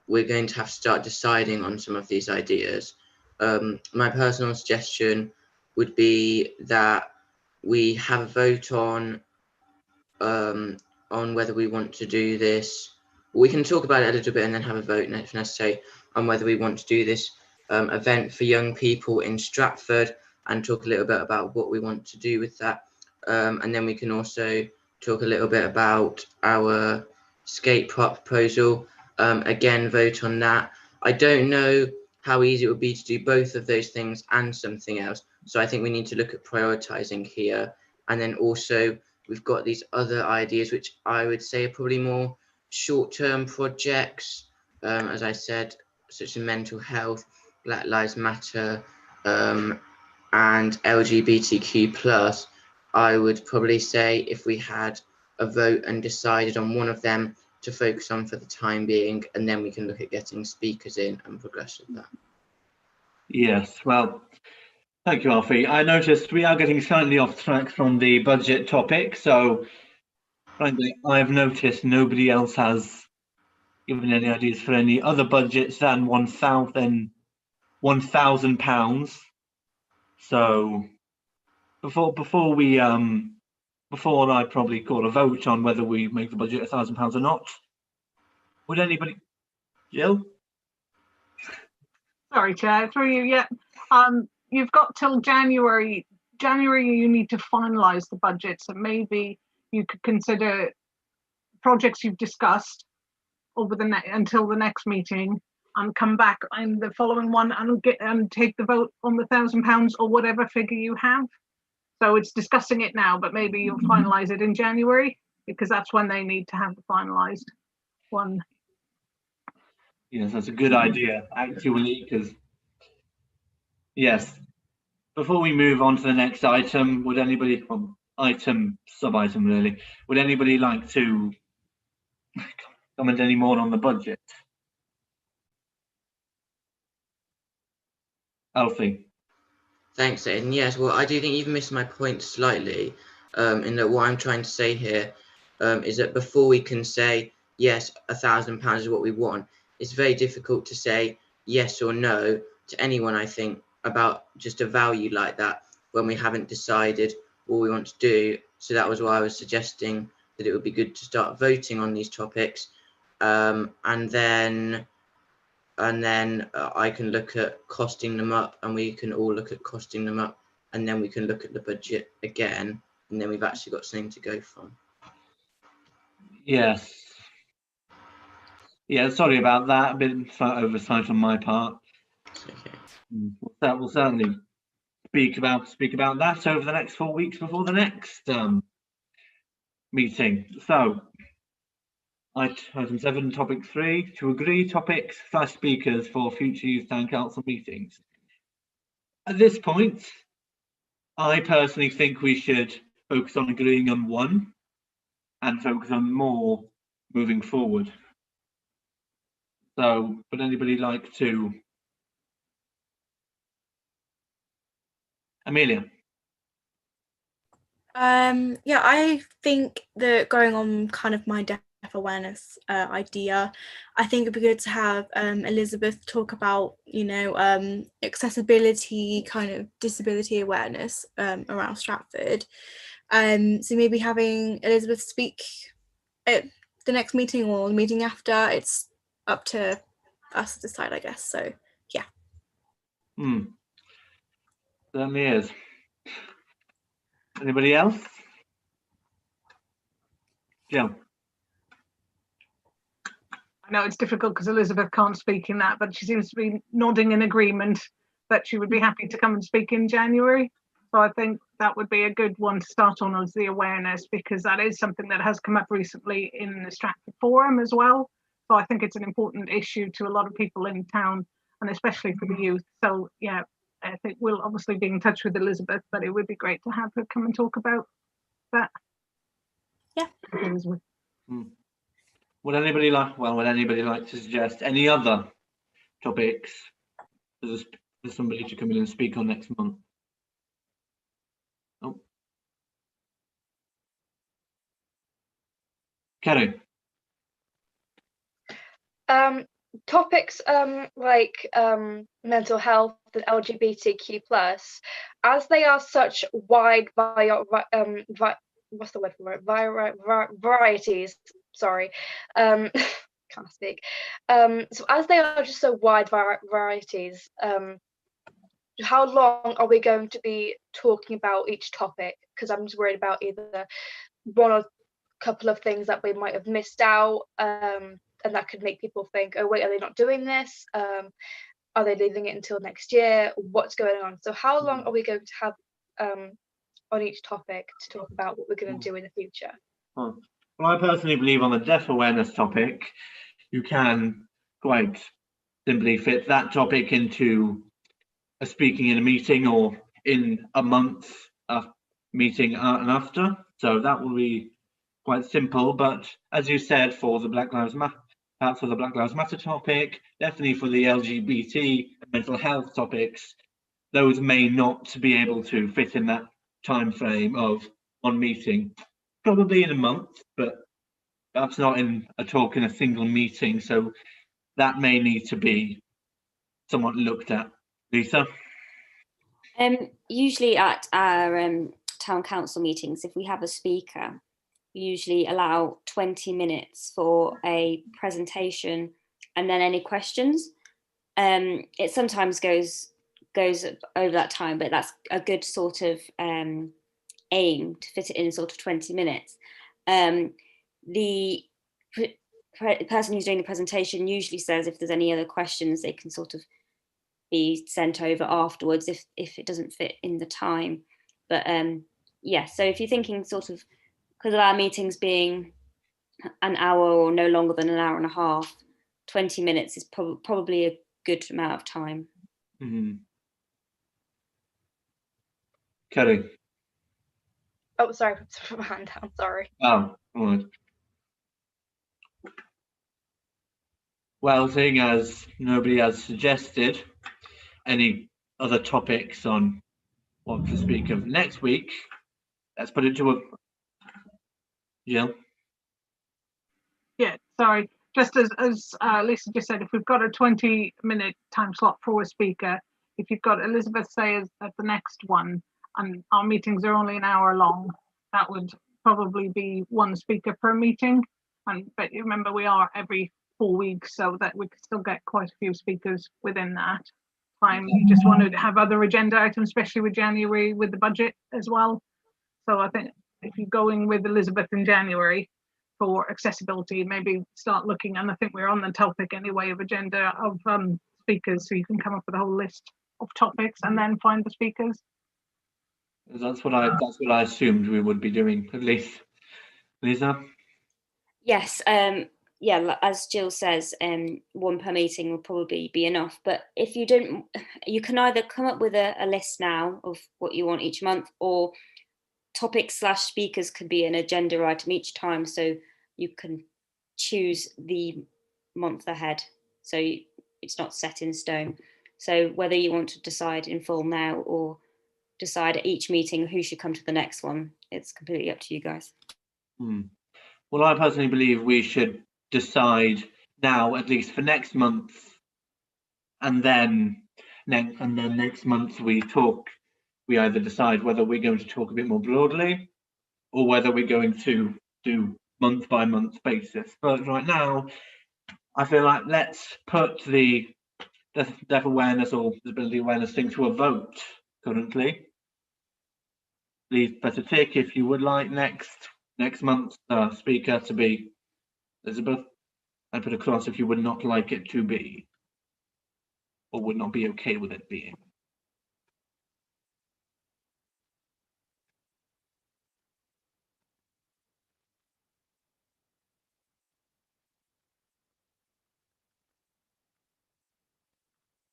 we're going to have to start deciding on some of these ideas. My personal suggestion would be that we have a vote on whether we want to do this. We can talk about it a little bit and then have a vote if necessary on whether we want to do this event for young people in Stratford, and talk a little bit about what we want to do with that. And then we can also talk a little bit about our skate park proposal. Again, vote on that. I don't know how easy it would be to do both of those things and something else. So I think we need to look at prioritizing here. And then also we've got these other ideas, which I would say are probably more short-term projects, as I said, such as mental health, Black Lives Matter, and LGBTQ+. I would probably say if we had a vote and decided on one of them to focus on for the time being, and then we can look at getting speakers in and progress with that. Yes, well, thank you, Alfie. I noticed we are getting slightly off track from the budget topic, so frankly, I've noticed nobody else has given any ideas for any other budgets than £1,000. So before I probably call a vote on whether we make the budget £1,000 or not, would anybody, Jill? Sorry, Chair, through you. Yeah, you've got till January. You need to finalise the budget, so maybe you could consider projects you've discussed over until the next meeting, and come back in the following one and take the vote on the £1,000 or whatever figure you have. So it's discussing it now, but maybe you'll finalise it in January, because that's when they need to have the finalised one. Yes, that's a good idea, actually, because yes. Before we move on to the next item, would anybody, sub-item really, would anybody like to comment any more on the budget? Alfie. Thanks, Aidan. Yes, well, I do think you've missed my point slightly, in that what I'm trying to say here is that before we can say, yes, £1,000 is what we want, it's very difficult to say yes or no to anyone, I think, about just a value like that when we haven't decided what we want to do. So that was why I was suggesting that it would be good to start voting on these topics, and then I can look at costing them up, and we can all look at costing them up, and then we can look at the budget again, and then we've actually got something to go from. Yes. Yeah, sorry about that, a bit of oversight on my part. Okay. We'll certainly speak about that over the next 4 weeks before the next meeting. So, item 7, topic 3, to agree topics / speakers for future Youth Town Council meetings. At this point, I personally think we should focus on agreeing on one and focus on more moving forward. So, would anybody like to? Amelia. Yeah, I think that going on kind of my deaf awareness idea, I think it'd be good to have Elizabeth talk about, accessibility, kind of disability awareness around Stratford. So maybe having Elizabeth speak at the next meeting or the meeting after. It's up to us to decide, I guess. So yeah. Certainly is. Anybody else? Jill. I know it's difficult because Elizabeth can't speak in that, but she seems to be nodding in agreement that she would be happy to come and speak in January. So I think that would be a good one to start on, as the awareness, because that is something that has come up recently in the Stratford Forum as well. So I think it's an important issue to a lot of people in town, and especially for the youth. So yeah, I think we'll obviously be in touch with Elizabeth, but it would be great to have her come and talk about that. Yeah. Elizabeth. Would anybody like to suggest any other topics for somebody to come in and speak on next month? Oh. Kerry. topics like mental health and LGBTQ plus, as they are such wide what's the word for it? Varieties. Sorry, can't speak. So as they are just so wide varieties, how long are we going to be talking about each topic? Because I'm just worried about either one or couple of things that we might have missed out, and that could make people think, oh wait, are they not doing this? Are they leaving it until next year? What's going on? So how long are we going to have on each topic to talk about what we're going to do in the future? Well, I personally believe on the deaf awareness topic, you can quite simply fit that topic into a speaking in a meeting or in a month meeting and after. So that will be quite simple. But as you said, for the Black Lives Matter topic, definitely for the LGBT mental health topics, those may not be able to fit in that time frame of one meeting. Probably in a month, but that's not in a talk in a single meeting. So that may need to be somewhat looked at. Lisa? Usually at our town council meetings, if we have a speaker, we usually allow 20 minutes for a presentation and then any questions. It sometimes goes over that time, but that's a good sort of aim to fit it in sort of 20 minutes. The person who's doing the presentation usually says if there's any other questions, they can sort of be sent over afterwards if it doesn't fit in the time. But yeah, so if you're thinking sort of, because of our meetings being an hour or no longer than an hour and a half, 20 minutes is probably a good amount of time. Mm-hmm. Kerry? Oh, sorry, put my hand down, sorry. Oh, all right. Well, seeing as nobody has suggested any other topics on what to speak of next week, let's put it to a Jill. Yeah, sorry. Just as Lisa just said, if we've got a 20-minute time slot for a speaker, if you've got Elizabeth say at the next one, and our meetings are only an hour long, that would probably be one speaker per meeting. But you remember we are every 4 weeks, so that we could still get quite a few speakers within that time. You just wanted to have other agenda items, especially with January with the budget as well. So I think if you're going with Elizabeth in January for accessibility, maybe start looking, and I think we're on the topic anyway of agenda of speakers, so you can come up with a whole list of topics and then find the speakers. That's what I assumed we would be doing, at least. Lisa? Yes, yeah, as Jill says, one per meeting will probably be enough. But if you don't, you can either come up with a list now of what you want each month, or topics/speakers could be an agenda item each time, so you can choose the month ahead, so it's not set in stone. So whether you want to decide in full now or decide at each meeting who should come to the next one, it's completely up to you guys. Well, I personally believe we should decide now, at least for next month, and then next month we either decide whether we're going to talk a bit more broadly or whether we're going to do month by month basis. But right now, I feel like let's put the deaf awareness or disability awareness thing to a vote currently. Please press a tick if you would like next month's speaker to be Elizabeth, and put a cross if you would not like it to be, or would not be okay with it being.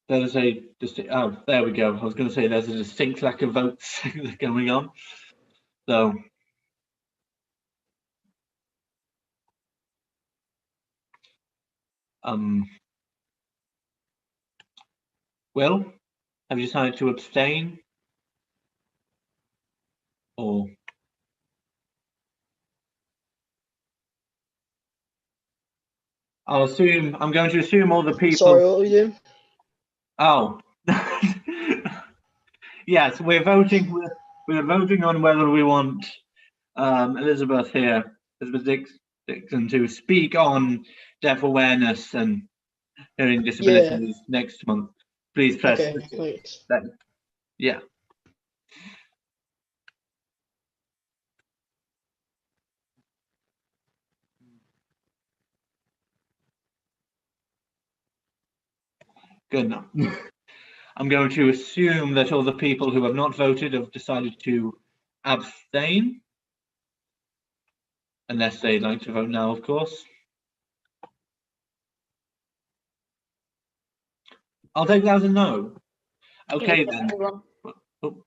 There's a distinct, oh, there we go. I was going to say there's a distinct lack of votes going on. So, Will, have you decided to abstain? Or I'm going to assume all the people. Sorry, what were we doing? Oh. Yes, we're voting. We're voting on whether we want Elizabeth Dixon, to speak on deaf awareness and hearing disabilities next month. Please press. Okay, thanks. Yeah. Good enough. I'm going to assume that all the people who have not voted have decided to abstain, unless they'd like to vote now, of course. I'll take that as a no. Okay, then. Oh.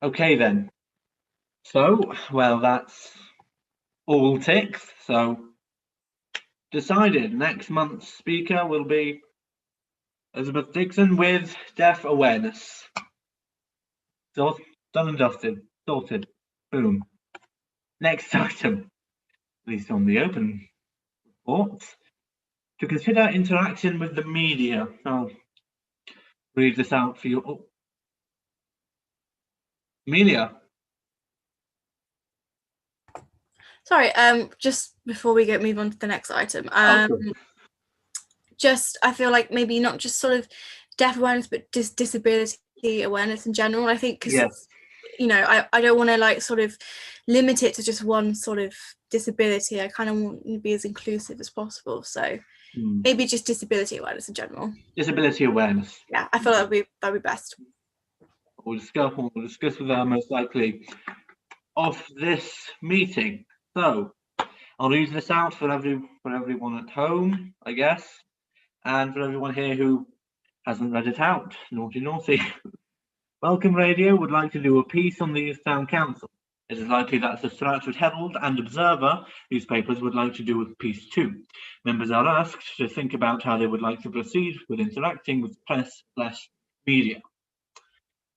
Okay, then. So, well, that's all ticks. So, decided. Next month's speaker will be Elizabeth Dixon with deaf awareness. So, done and dusted. Sorted. Boom. Next item, at least on the open reports, to consider interaction with the media. I'll read this out for you. Oh. Amelia. Sorry, just before we move on to the next item, just I feel like maybe not just sort of deaf awareness, but disability awareness in general. I think because you know, I don't want to like sort of limit it to just one sort of disability. I kind of want to be as inclusive as possible. So maybe just disability awareness in general. Disability awareness. Yeah, I feel that'd be best. We'll discuss with her most likely off this meeting. So I'll read this out for everyone at home, I guess, and for everyone here who hasn't read it out. Naughty, naughty. Welcome Radio would like to do a piece on the Youth Town Council. It is likely that the Stratford Herald and Observer newspapers would like to do a piece too. Members are asked to think about how they would like to proceed with interacting with press/media.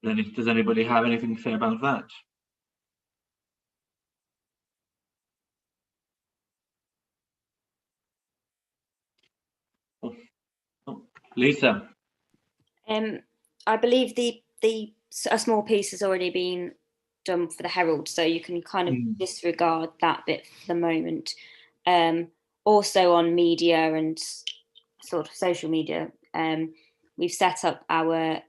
Does anybody have anything to say about that? Lisa. I believe a small piece has already been done for the Herald, so you can kind of disregard that bit for the moment. Also on media and sort of social media, we've set up our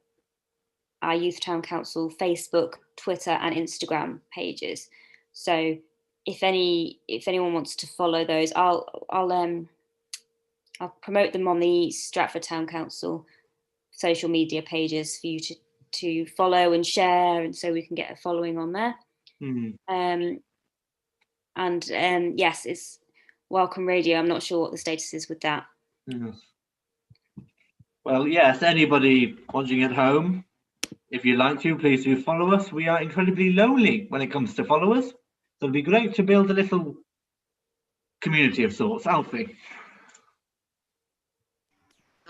Youth Town Council Facebook, Twitter, and Instagram pages. So if anyone wants to follow those, I'll promote them on the Stratford Town Council social media pages for you to follow and share, and so we can get a following on there. Yes, it's Welcome Radio. I'm not sure what the status is with that. Well, yes, anybody watching at home, if you'd like to, please do follow us. We are incredibly lonely when it comes to followers, so it'd be great to build a little community of sorts, Alfie.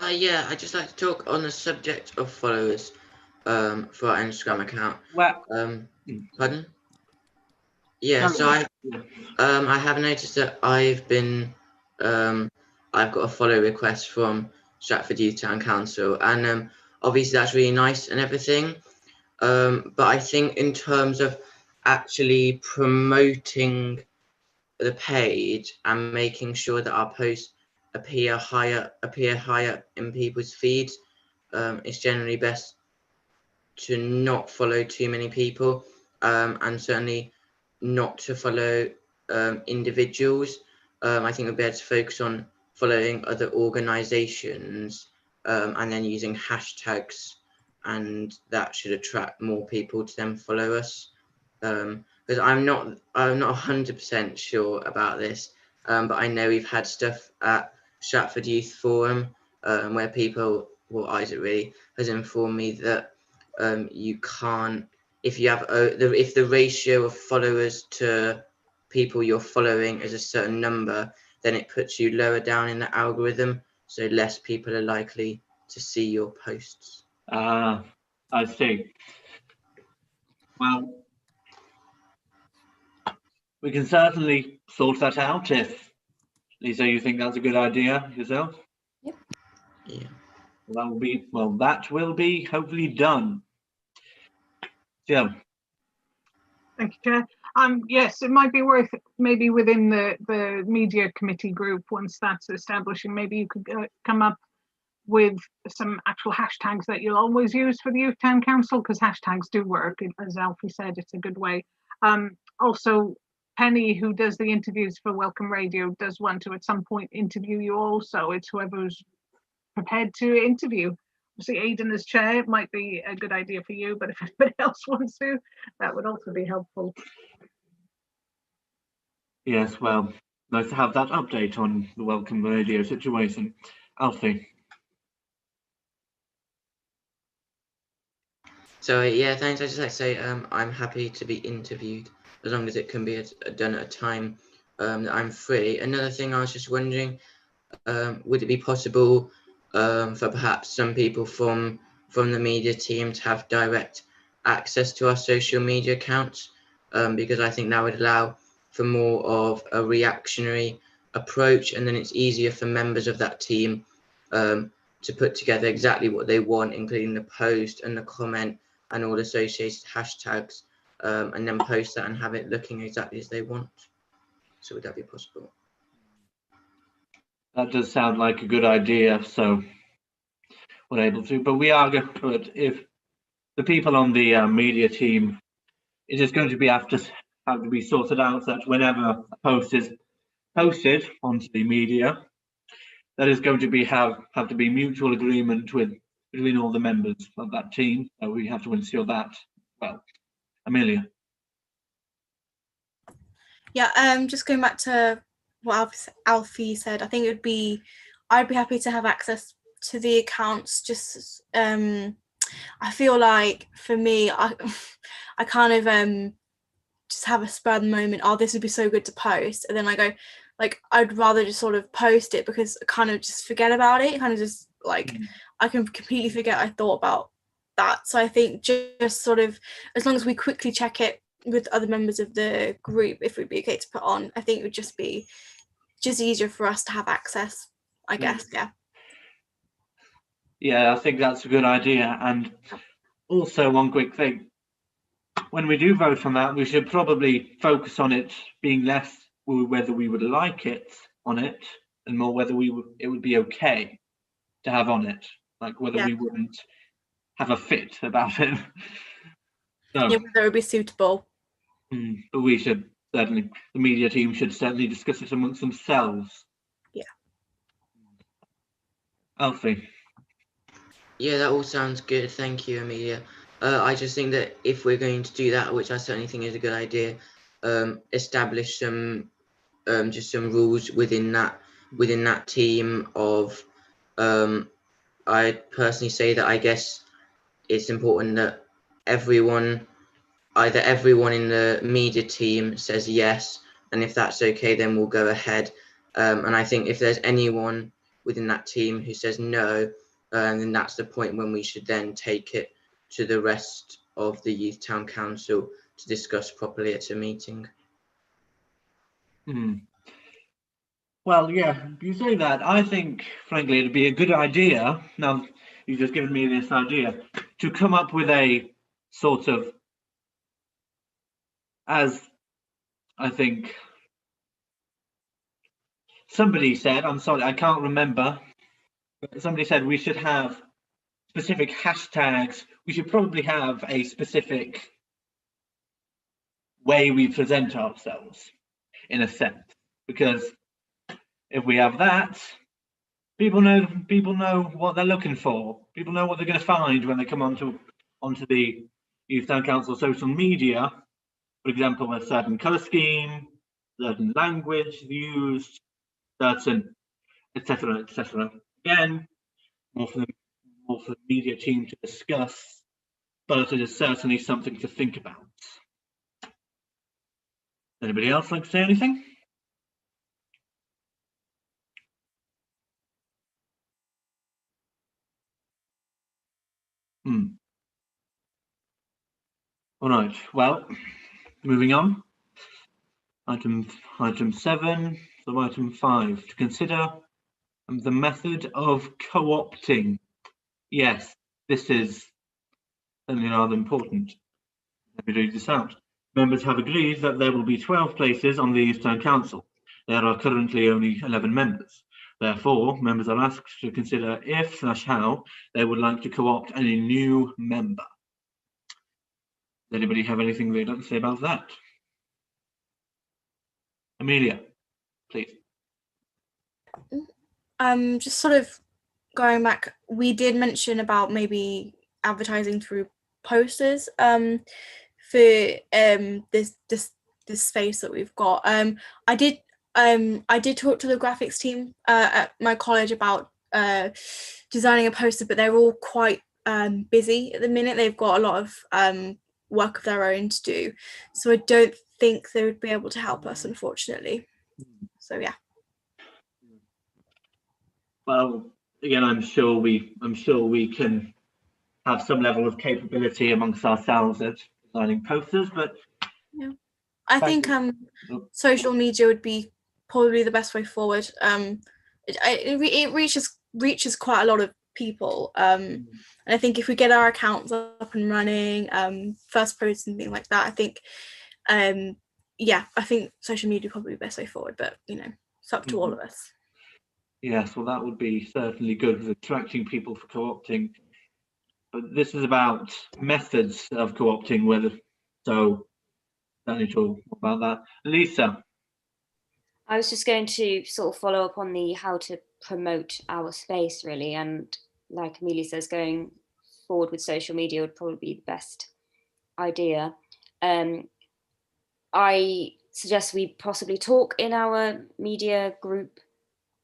Yeah, I'd just like to talk on the subject of followers for our Instagram account. Well, pardon? Yeah, so I have noticed that I've got a follow request from Stratford Youth Town Council, and obviously that's really nice and everything. But I think in terms of actually promoting the page and making sure that our posts appear higher in people's feeds, it's generally best to not follow too many people, and certainly not to follow individuals. I think we'll be able to focus on following other organizations, and then using hashtags, and that should attract more people to then follow us. Because I'm not 100% sure about this, but I know we've had stuff at Stratford Youth Forum where people, well, Isaac really has informed me that you can't, if the ratio of followers to people you're following is a certain number, then it puts you lower down in the algorithm, so less people are likely to see your posts. Ah, I see. Well, we can certainly sort that out if, Lisa, you think that's a good idea yourself. Yep. Yeah. That will be hopefully done. Joe. Thank you, Chair. Yes, it might be worth maybe within the media committee group, once that's establishing, maybe you could come up with some actual hashtags that you'll always use for the Youth Town Council, because hashtags do work. As Alfie said, it's a good way. Also, Penny, who does the interviews for Welcome Radio, does want to at some point interview you all, so it's whoever's prepared to interview. Obviously, Aidan as chair might be a good idea for you, but if anybody else wants to, that would also be helpful. Yes, well, nice to have that update on the Welcome Radio situation. Alfie. So yeah, thanks. I just like to say I'm happy to be interviewed as long as it can be done at a time that I'm free. Another thing I was just wondering, would it be possible for perhaps some people from the media team to have direct access to our social media accounts? Because I think that would allow for more of a reactionary approach, and then it's easier for members of that team to put together exactly what they want, including the post and the comment and all associated hashtags, and then post that and have it looking exactly as they want. So would that be possible? That does sound like a good idea, so we're able to, but we are going to put, if the people on the media team, it is going to be have to be sorted out that whenever a post is posted onto the media, that is going to be have to be mutual agreement between all the members of that team. So we have to ensure that. Well, Amelia. Yeah, just going back to what Alfie said, I think I'd be happy to have access to the accounts. Just I feel like for me, I kind of just have a spur of the moment, oh, this would be so good to post, and then I go, like, I'd rather just sort of post it because I kind of just forget about it, kind of just like I can completely forget I thought about that. So I think just sort of, as long as we quickly check it with other members of the group, if it would be okay to put on, I think it would just be easier for us to have access, I guess. Yeah, I think that's a good idea. And also one quick thing, when we do vote on that, we should probably focus on it being less whether we would like it on it, and more whether it would be okay to have on it, like whether we wouldn't have a fit about it. So, yeah, whether it would be suitable. But we should certainly, the media team should certainly discuss it amongst themselves. Yeah. Alfie. Yeah, that all sounds good. Thank you, Amelia. I just think that if we're going to do that, which I certainly think is a good idea, establish some just some rules within that team of I personally say that I guess it's important that either everyone in the media team says yes, and if that's okay, then we'll go ahead. And I think if there's anyone within that team who says no, then that's the point when we should then take it to the rest of the Youth Town Council to discuss properly at a meeting. Well, yeah, you say that. I think, frankly, it'd be a good idea. Now, you've just given me this idea to come up with a sort of, as I think somebody said, I'm sorry, I can't remember, but somebody said we should have specific hashtags. We should probably have a specific way we present ourselves, in a sense, because if we have that, people know what they're looking for. People know what they're going to find when they come onto the Youth Town Council social media. For example, a certain colour scheme, certain language used, certain etc. etc. Again, more for the media team to discuss, but it is certainly something to think about. Anybody else like to say anything? All right, well, moving on. Item 7, so item 5, to consider the method of co-opting. Yes, this is certainly rather important. Let me read this out. Members have agreed that there will be 12 places on the East Town Council. There are currently only 11 members. Therefore, members are asked to consider if/how they would like to co-opt any new member. Does anybody have anything they'd like to say about that? Amelia, please. Just sort of going back, we did mention about maybe advertising through posters for this space that we've got. I did talk to the graphics team at my college about designing a poster, but they're all quite busy at the minute. They've got a lot of work of their own to do, so I don't think they would be able to help us, unfortunately. So yeah. Well, again, I'm sure we can have some level of capability amongst ourselves at designing posters, but yeah, I think social media would be probably the best way forward. It reaches quite a lot of people, and I think if we get our accounts up and running, first posts and things like that, I think I think social media would probably be the best way forward, but it's up to all of us. Yes, well, that would be certainly good with attracting people for co-opting. But this is about methods of co-opting, so don't need to talk about that. Lisa. I was just going to sort of follow up on the how to promote our space, really, and like Amelia says, going forward with social media would probably be the best idea. I suggest we possibly talk in our media group,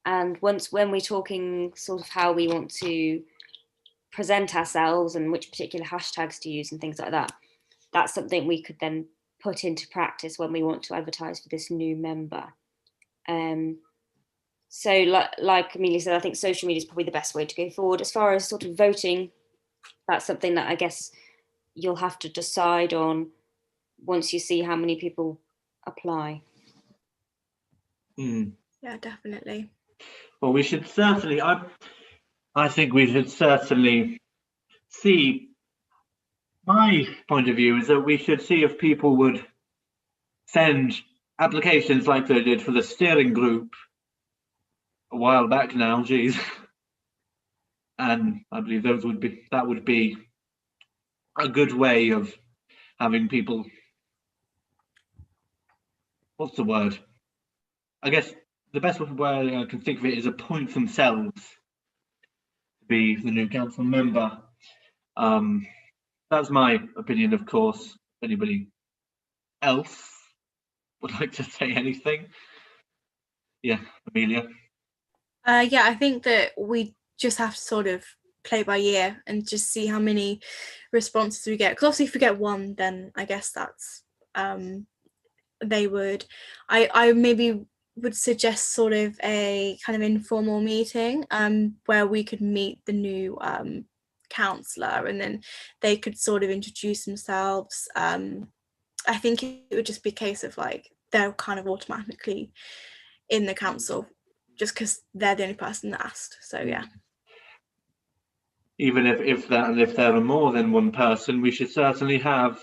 and when we're talking sort of how we want to present ourselves and which particular hashtags to use and things like that, that's something we could then put into practice when we want to advertise for this new member. So like Amelia said, I think social media is probably the best way to go forward. As far as sort of voting, that's something that I guess you'll have to decide on once you see how many people apply. Yeah, definitely. Well, we should certainly, I think we should certainly see, my point of view is that we should see if people would send applications like they did for the steering group a while back now, geez. And I believe that would be a good way of having people, what's the word? I guess the best way I can think of it is appoint themselves to be the new council member. That's my opinion, of course. If anybody else would like to say anything? Yeah, Amelia. Yeah, I think that we just have to sort of play by ear and just see how many responses we get. Because obviously if we get one, then I guess that's they would. I maybe would suggest sort of a kind of informal meeting where we could meet the new councillor and then they could sort of introduce themselves. I think it would just be a case of like they're kind of automatically in the council just because they're the only person that asked. So yeah. Even if there are more than one person, we should certainly have,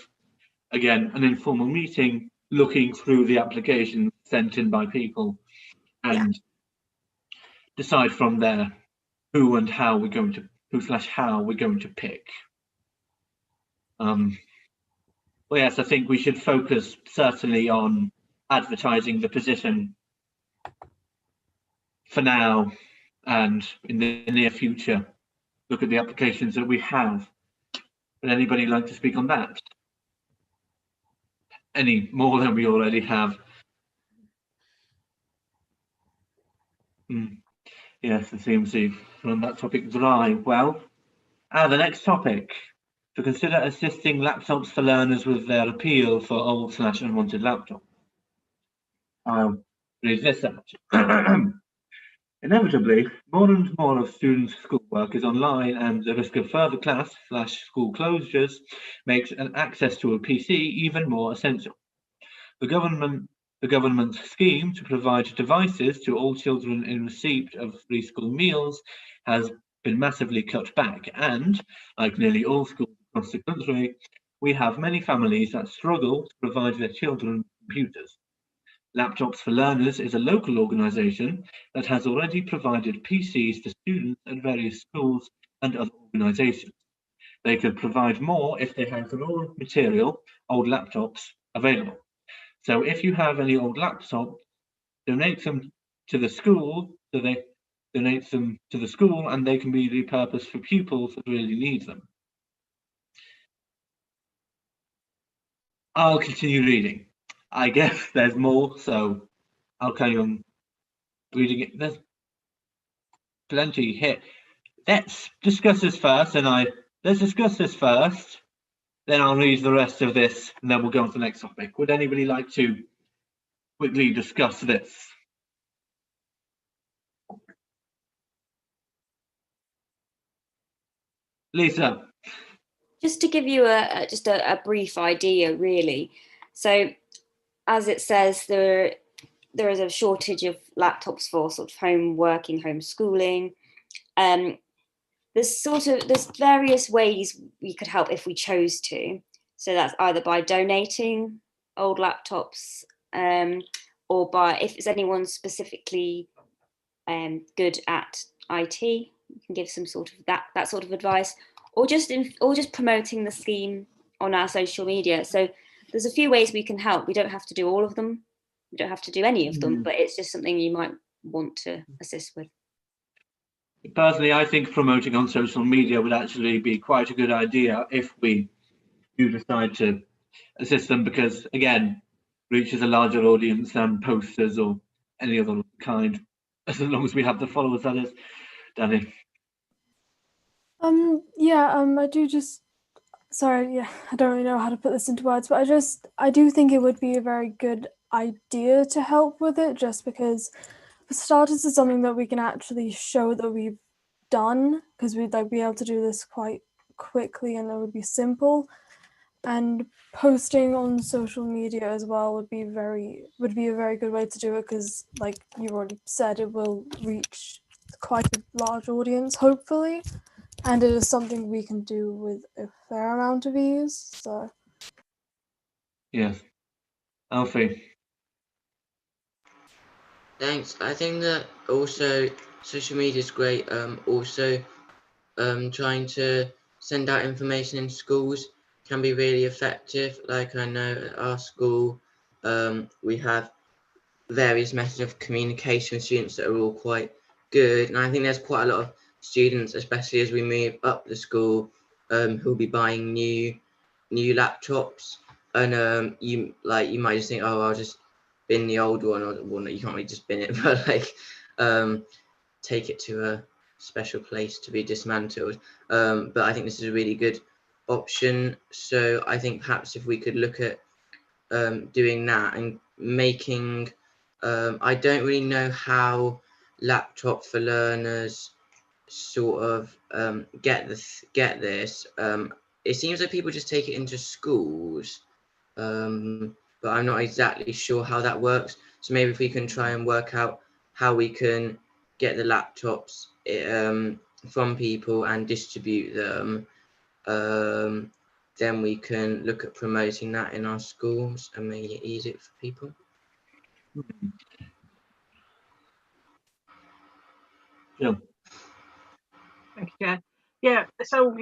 again, an informal meeting looking through the applications sent in by people and decide from there who and how we're going to, who/how we're going to pick. Well, yes, I think we should focus certainly on advertising the position for now, and in the near future, look at the applications that we have. Would anybody like to speak on that? Any more than we already have? Yes, it seems to run that topic dry. Well, the next topic, to consider assisting laptops for learners with their appeal for old/unwanted laptops. I'll read this out. Inevitably, more and more of students' schoolwork is online, and the risk of further class/school closures makes an access to a PC even more essential. The government scheme to provide devices to all children in receipt of free school meals has been massively cut back, and, like nearly all schools across the country, we have many families that struggle to provide their children computers. Laptops for Learners is a local organisation that has already provided PCs to students at various schools and other organisations. They could provide more if they had the raw material, old laptops, available. So if you have any old laptops, donate them to the school, so they donate them to the school and they can be repurposed for pupils that really need them. I'll continue reading. I guess there's more, so I'll carry on reading it. There's plenty here. Let's discuss this first, then I'll read the rest of this, and then we'll go on to the next topic. Would anybody like to quickly discuss this? Lisa. Just to give you a brief idea, really. So, as it says, there is a shortage of laptops for sort of home working, homeschooling. There's various ways we could help if we chose to. So that's either by donating old laptops, or by, if it's anyone specifically good at IT, you can give some sort of that sort of advice, or just promoting the scheme on our social media. So there's a few ways we can help. We don't have to do all of them. We don't have to do any of them, but it's just something you might want to assist with. Personally, I think promoting on social media would actually be quite a good idea if we do decide to assist them, because again, reaches a larger audience than posters or any other kind, as long as we have the followers, that is. Danny. I do just, sorry, I don't really know how to put this into words, but I do think it would be a very good idea to help with it, just because for starters, it's something that we can actually show that we've done, because we'd be able to do this quite quickly and it would be simple. And posting on social media as well would be a very good way to do it, because like you already said, it will reach quite a large audience, hopefully, and it is something we can do with a fair amount of ease. So yes, Alfie. Thanks. I think that also social media is great. Trying to send out information in schools can be really effective. Like I know at our school, we have various methods of communication with students that are all quite good. And I think there's quite a lot of students, especially as we move up the school, who'll be buying new laptops. And you might just think, oh, I'll just bin the old one, or well, no, you can't really just bin it, but like take it to a special place to be dismantled. But I think this is a really good option. So I think perhaps if we could look at doing that and making, I don't really know how Laptop for Learners sort of get this. It seems like people just take it into schools, but I'm not exactly sure how that works. So maybe if we can try and work out how we can get the laptops from people and distribute them, then we can look at promoting that in our schools and make it easier for people. Yeah. Thank you, Jen. Yeah, so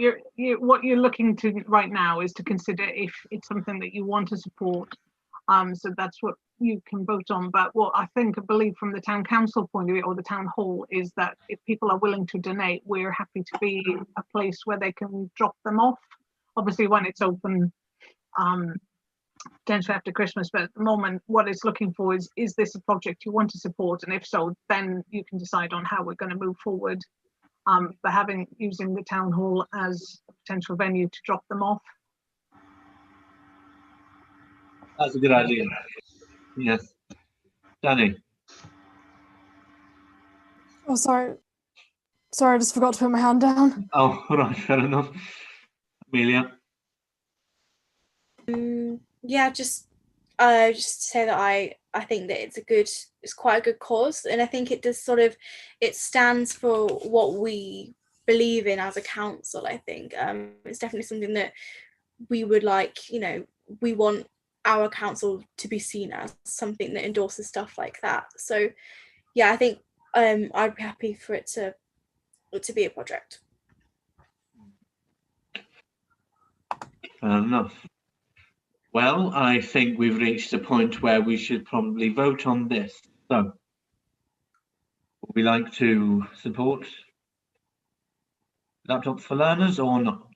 what you're looking to right now is to consider if it's something that you want to support. So that's what you can vote on. But what I believe from the town council point of view, or the town hall, is that if people are willing to donate, we're happy to be a place where they can drop them off. Obviously, when it's open, potentially after Christmas, but at the moment, what it's looking for is this a project you want to support? And if so, then you can decide on how we're going to move forward. But using the town hall as a potential venue to drop them off. That's a good idea. Yes. Danny. Oh, sorry. Sorry, I just forgot to put my hand down. Oh, all right, fair enough. Amelia? Yeah, just to say that I think that it's quite a good cause, and I think it does it stands for what we believe in as a council. I think it's definitely something that we would like, we want our council to be seen as something that endorses stuff like that. So yeah, I think I'd be happy for it to be a project. Fair enough. Well, I think we've reached a point where we should probably vote on this. So, would we like to support laptops for learners or not?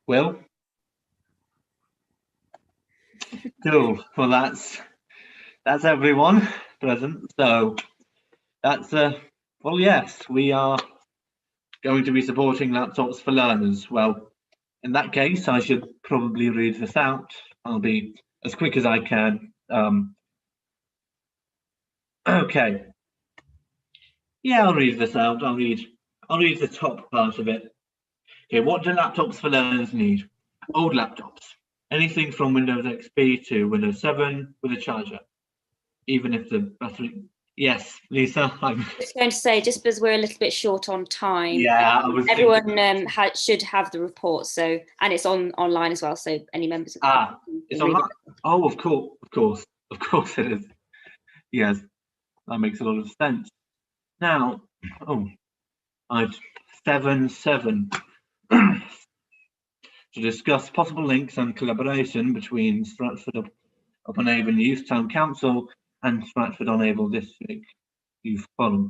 Will? Cool. Well, that's everyone present. So that's well, yes, we are going to be supporting laptops for learners. Well, in that case, I should probably read this out. I'll be as quick as I can. Okay. Yeah, I'll read this out. I'll read the top part of it. Okay, what do laptops for learners need? Old laptops. Anything from Windows XP to Windows 7 with a charger. Even if the battery... Yes, Lisa, I'm just going to say, just because we're a little bit short on time, yeah, everyone should have the report. So, and it's online as well. So any members of the it's online. Oh, of course it is. Yes, that makes a lot of sense. Now, I've 7 to discuss possible links and collaboration between Stratford-upon-Avon Youth Town Council and Stratford-on-Avon District Youth Forum.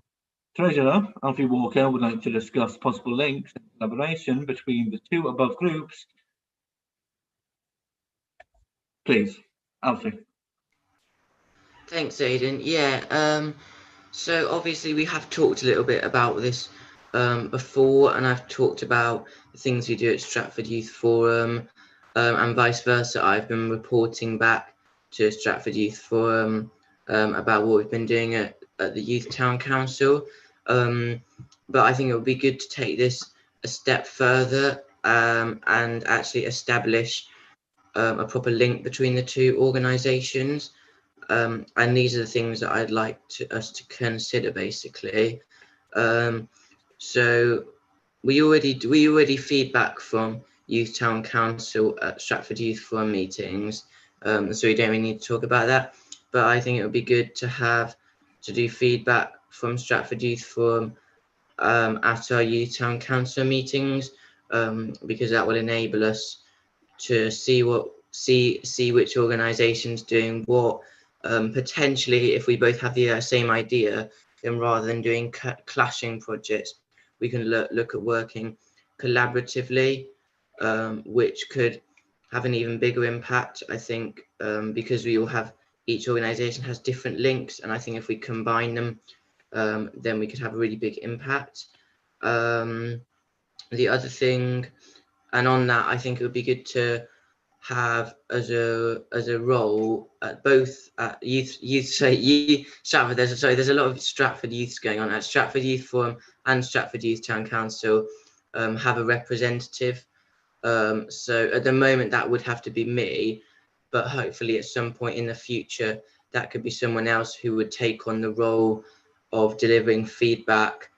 Treasurer Alfie Walker would like to discuss possible links and collaboration between the two above groups. Please, Alfie. Thanks, Aidan. Yeah, so obviously we have talked a little bit about this before, and I've talked about the things we do at Stratford Youth Forum, and vice versa. I've been reporting back to Stratford Youth Forum about what we've been doing at the Youth Town Council. But I think it would be good to take this a step further and actually establish a proper link between the two organisations. And these are the things that I'd like us to consider, basically. So we already feedback from Youth Town Council at Stratford Youth Forum meetings, so we don't really need to talk about that. But I think it would be good to do feedback from Stratford Youth Forum at our Youth Town Council meetings, because that will enable us to see which organisation's doing what. Potentially, if we both have the same idea, then rather than doing clashing projects, we can look at working collaboratively, which could have an even bigger impact, I think, because each organisation has different links, and I think if we combine them, then we could have a really big impact. The other thing, and on that, I think it would be good to have as a role at both at Stratford. There's a lot of Stratford youths going on at Stratford Youth Forum and Stratford Youth Town Council. Have a representative. So at the moment that would have to be me, but hopefully at some point in the future that could be someone else who would take on the role of delivering feedback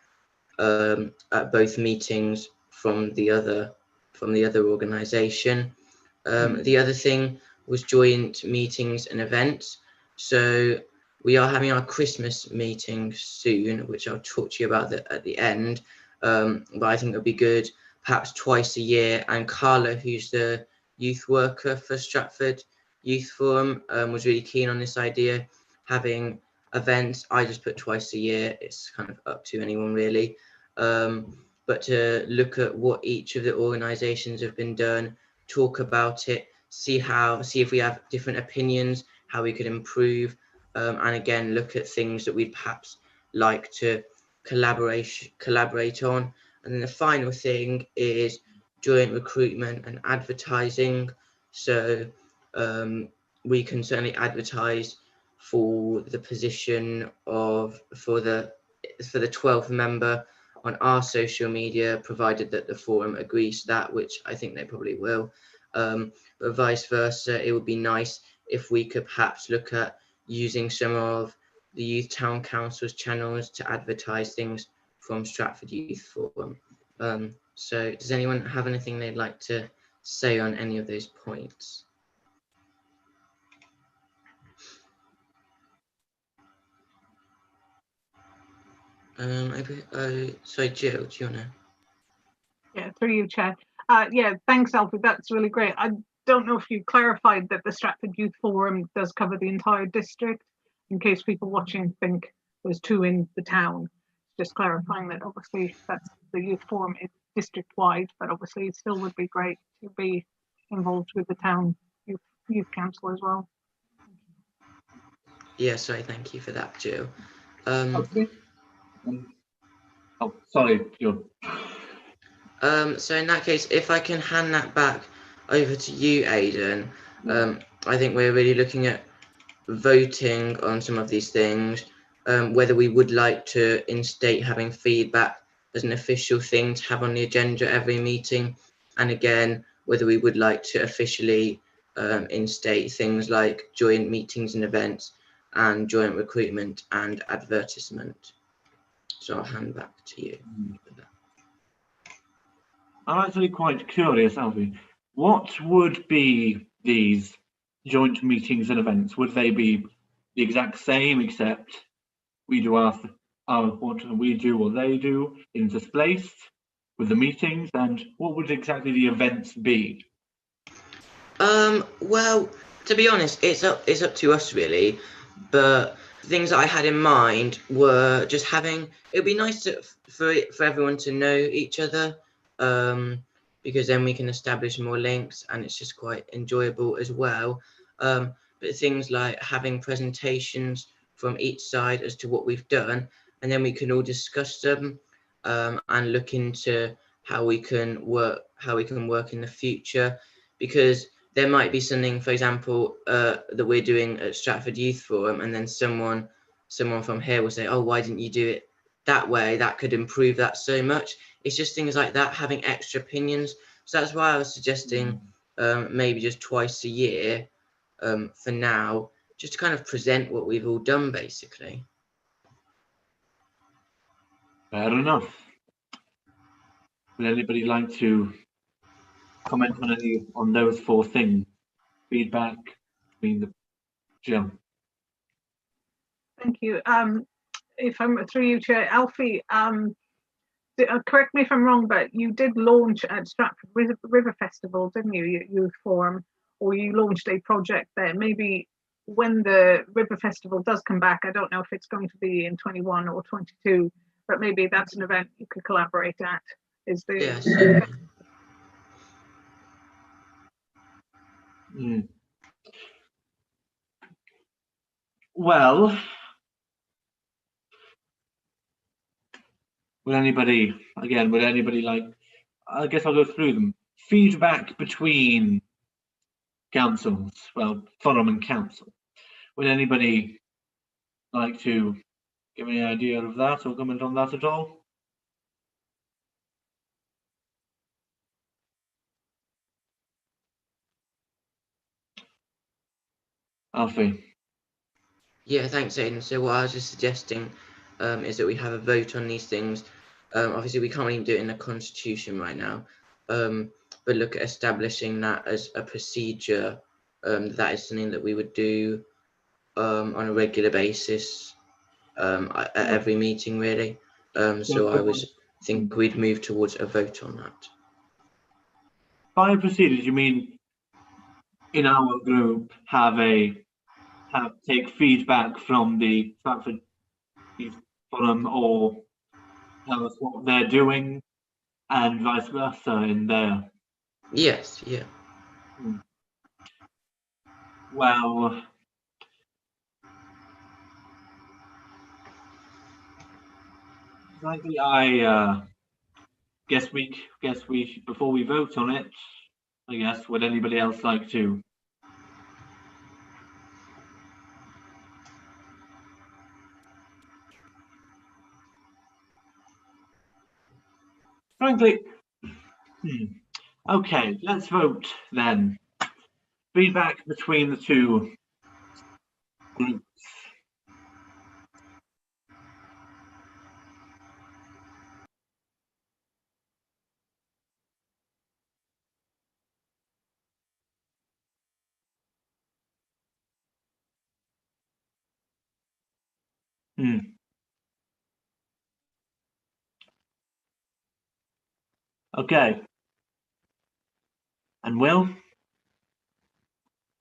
at both meetings from the other organisation. The other thing was joint meetings and events. So we are having our Christmas meeting soon, which I'll talk to you about at the end. But I think it'll be good, perhaps twice a year. And Carla, who's the youth worker for Stratford Youth Forum, was really keen on this idea, having events. I just put twice a year. It's kind of up to anyone really. But to look at what each of the organisations have been done, talk about it, see if we have different opinions, how we could improve, and again look at things that we'd perhaps like to collaborate on. And then the final thing is joint recruitment and advertising. So we can certainly advertise for the position of for the 12th member on our social media, provided that the forum agrees to that, which I think they probably will. But vice versa, it would be nice if we could perhaps look at using some of the Youth Town Council's channels to advertise things from Stratford Youth Forum. So does anyone have anything they'd like to say on any of those points? Sorry, Jill, do you want to? Yeah, through you, Chair. Yeah, thanks, Alfie. That's really great. I don't know if you clarified that the Stratford Youth Forum does cover the entire district, in case people watching think there's two in the town. Just clarifying that obviously that's the Youth Forum is district-wide, but obviously it still would be great to be involved with the town youth council as well. Yeah, sorry, thank you for that, Jill. Oh, sorry, Jill. So in that case, if I can hand that back over to you, Aidan, I think we're really looking at voting on some of these things, whether we would like to instate having feedback as an official thing to have on the agenda every meeting, and again, whether we would like to officially instate things like joint meetings and events and joint recruitment and advertisement. So I'll hand back to you. I'm actually quite curious, Alfie. What would be these joint meetings and events? Would they be the exact same, except we do what we do or they do, interspaced with the meetings? And what would exactly the events be? Well, to be honest, it's up to us really. But the things that I had in mind were just having. It would be nice for everyone to know each other, because then we can establish more links, and it's just quite enjoyable as well. But things like having presentations from each side as to what we've done, and then we can all discuss them and look into how we can work in the future, because there might be something, for example, that we're doing at Stratford Youth Forum, and then someone from here will say, oh, why didn't you do it that way? That could improve that so much. It's just things like that, having extra opinions. So that's why I was suggesting maybe just twice a year for now, just to kind of present what we've all done, basically. Fair enough. Would anybody like to comment on those four things? Feedback, Jill. Thank you. If I'm through you, Chair, Alfie, correct me if I'm wrong, but you did launch at Stratford River Festival, didn't you? Youth Forum, or you launched a project there. Maybe when the River Festival does come back, I don't know if it's going to be in 21 or 22, but maybe that's an event you could collaborate at. Is the Yes. Well, would anybody like, I guess I'll go through them. Feedback between councils, well, forum and council. Would anybody like to give any idea of that or comment on that at all? Alfie. Yeah, thanks, Aidan. So what I was just suggesting is that we have a vote on these things. Obviously, we can't even do it in the Constitution right now, but look at establishing that as a procedure. That is something that we would do on a regular basis at every meeting, really. So I was think we'd move towards a vote on that. By procedures, you mean in our group take feedback from the Stratford Youth Forum or tell us what they're doing, and vice versa in there? Yes, yeah. Well, frankly, I guess we before we vote on it, I guess, would anybody else like to? Frankly, okay, let's vote then. Feedback between the two groups. Okay. And Will?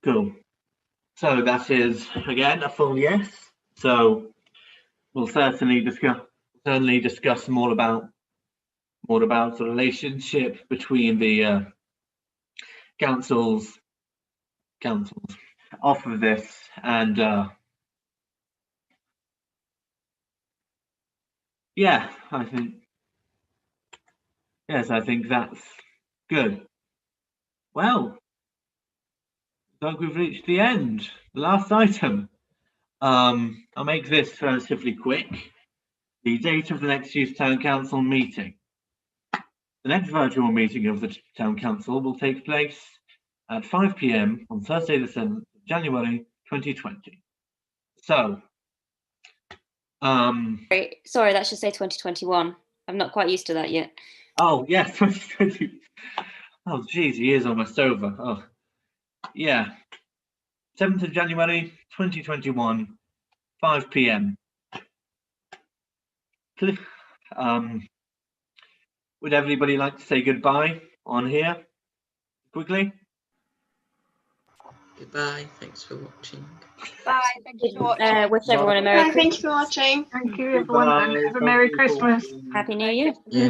Cool. So that is again a full yes. So we'll certainly discuss more about the relationship between the councils off of this, and yeah, I think that's good. Well, I think we've reached the end. The last item. I'll make this relatively quick. The date of the next youth town council meeting. The next virtual meeting of the town council will take place at 5 p.m. on Thursday, the 7th of January 2020. So, sorry, that should say 2021. I'm not quite used to that yet. Oh, yeah, 2020. Oh, geez, the year's almost over. Oh, yeah. 7th of January 2021, 5 p.m. Would everybody like to say goodbye on here quickly? Goodbye. Thanks for watching. Bye. Thank you for watching. Wish everyone a Merry Bye, Christmas. thank you for watching. Thank you, everyone, and have a Merry Christmas. Happy New Year. Yeah.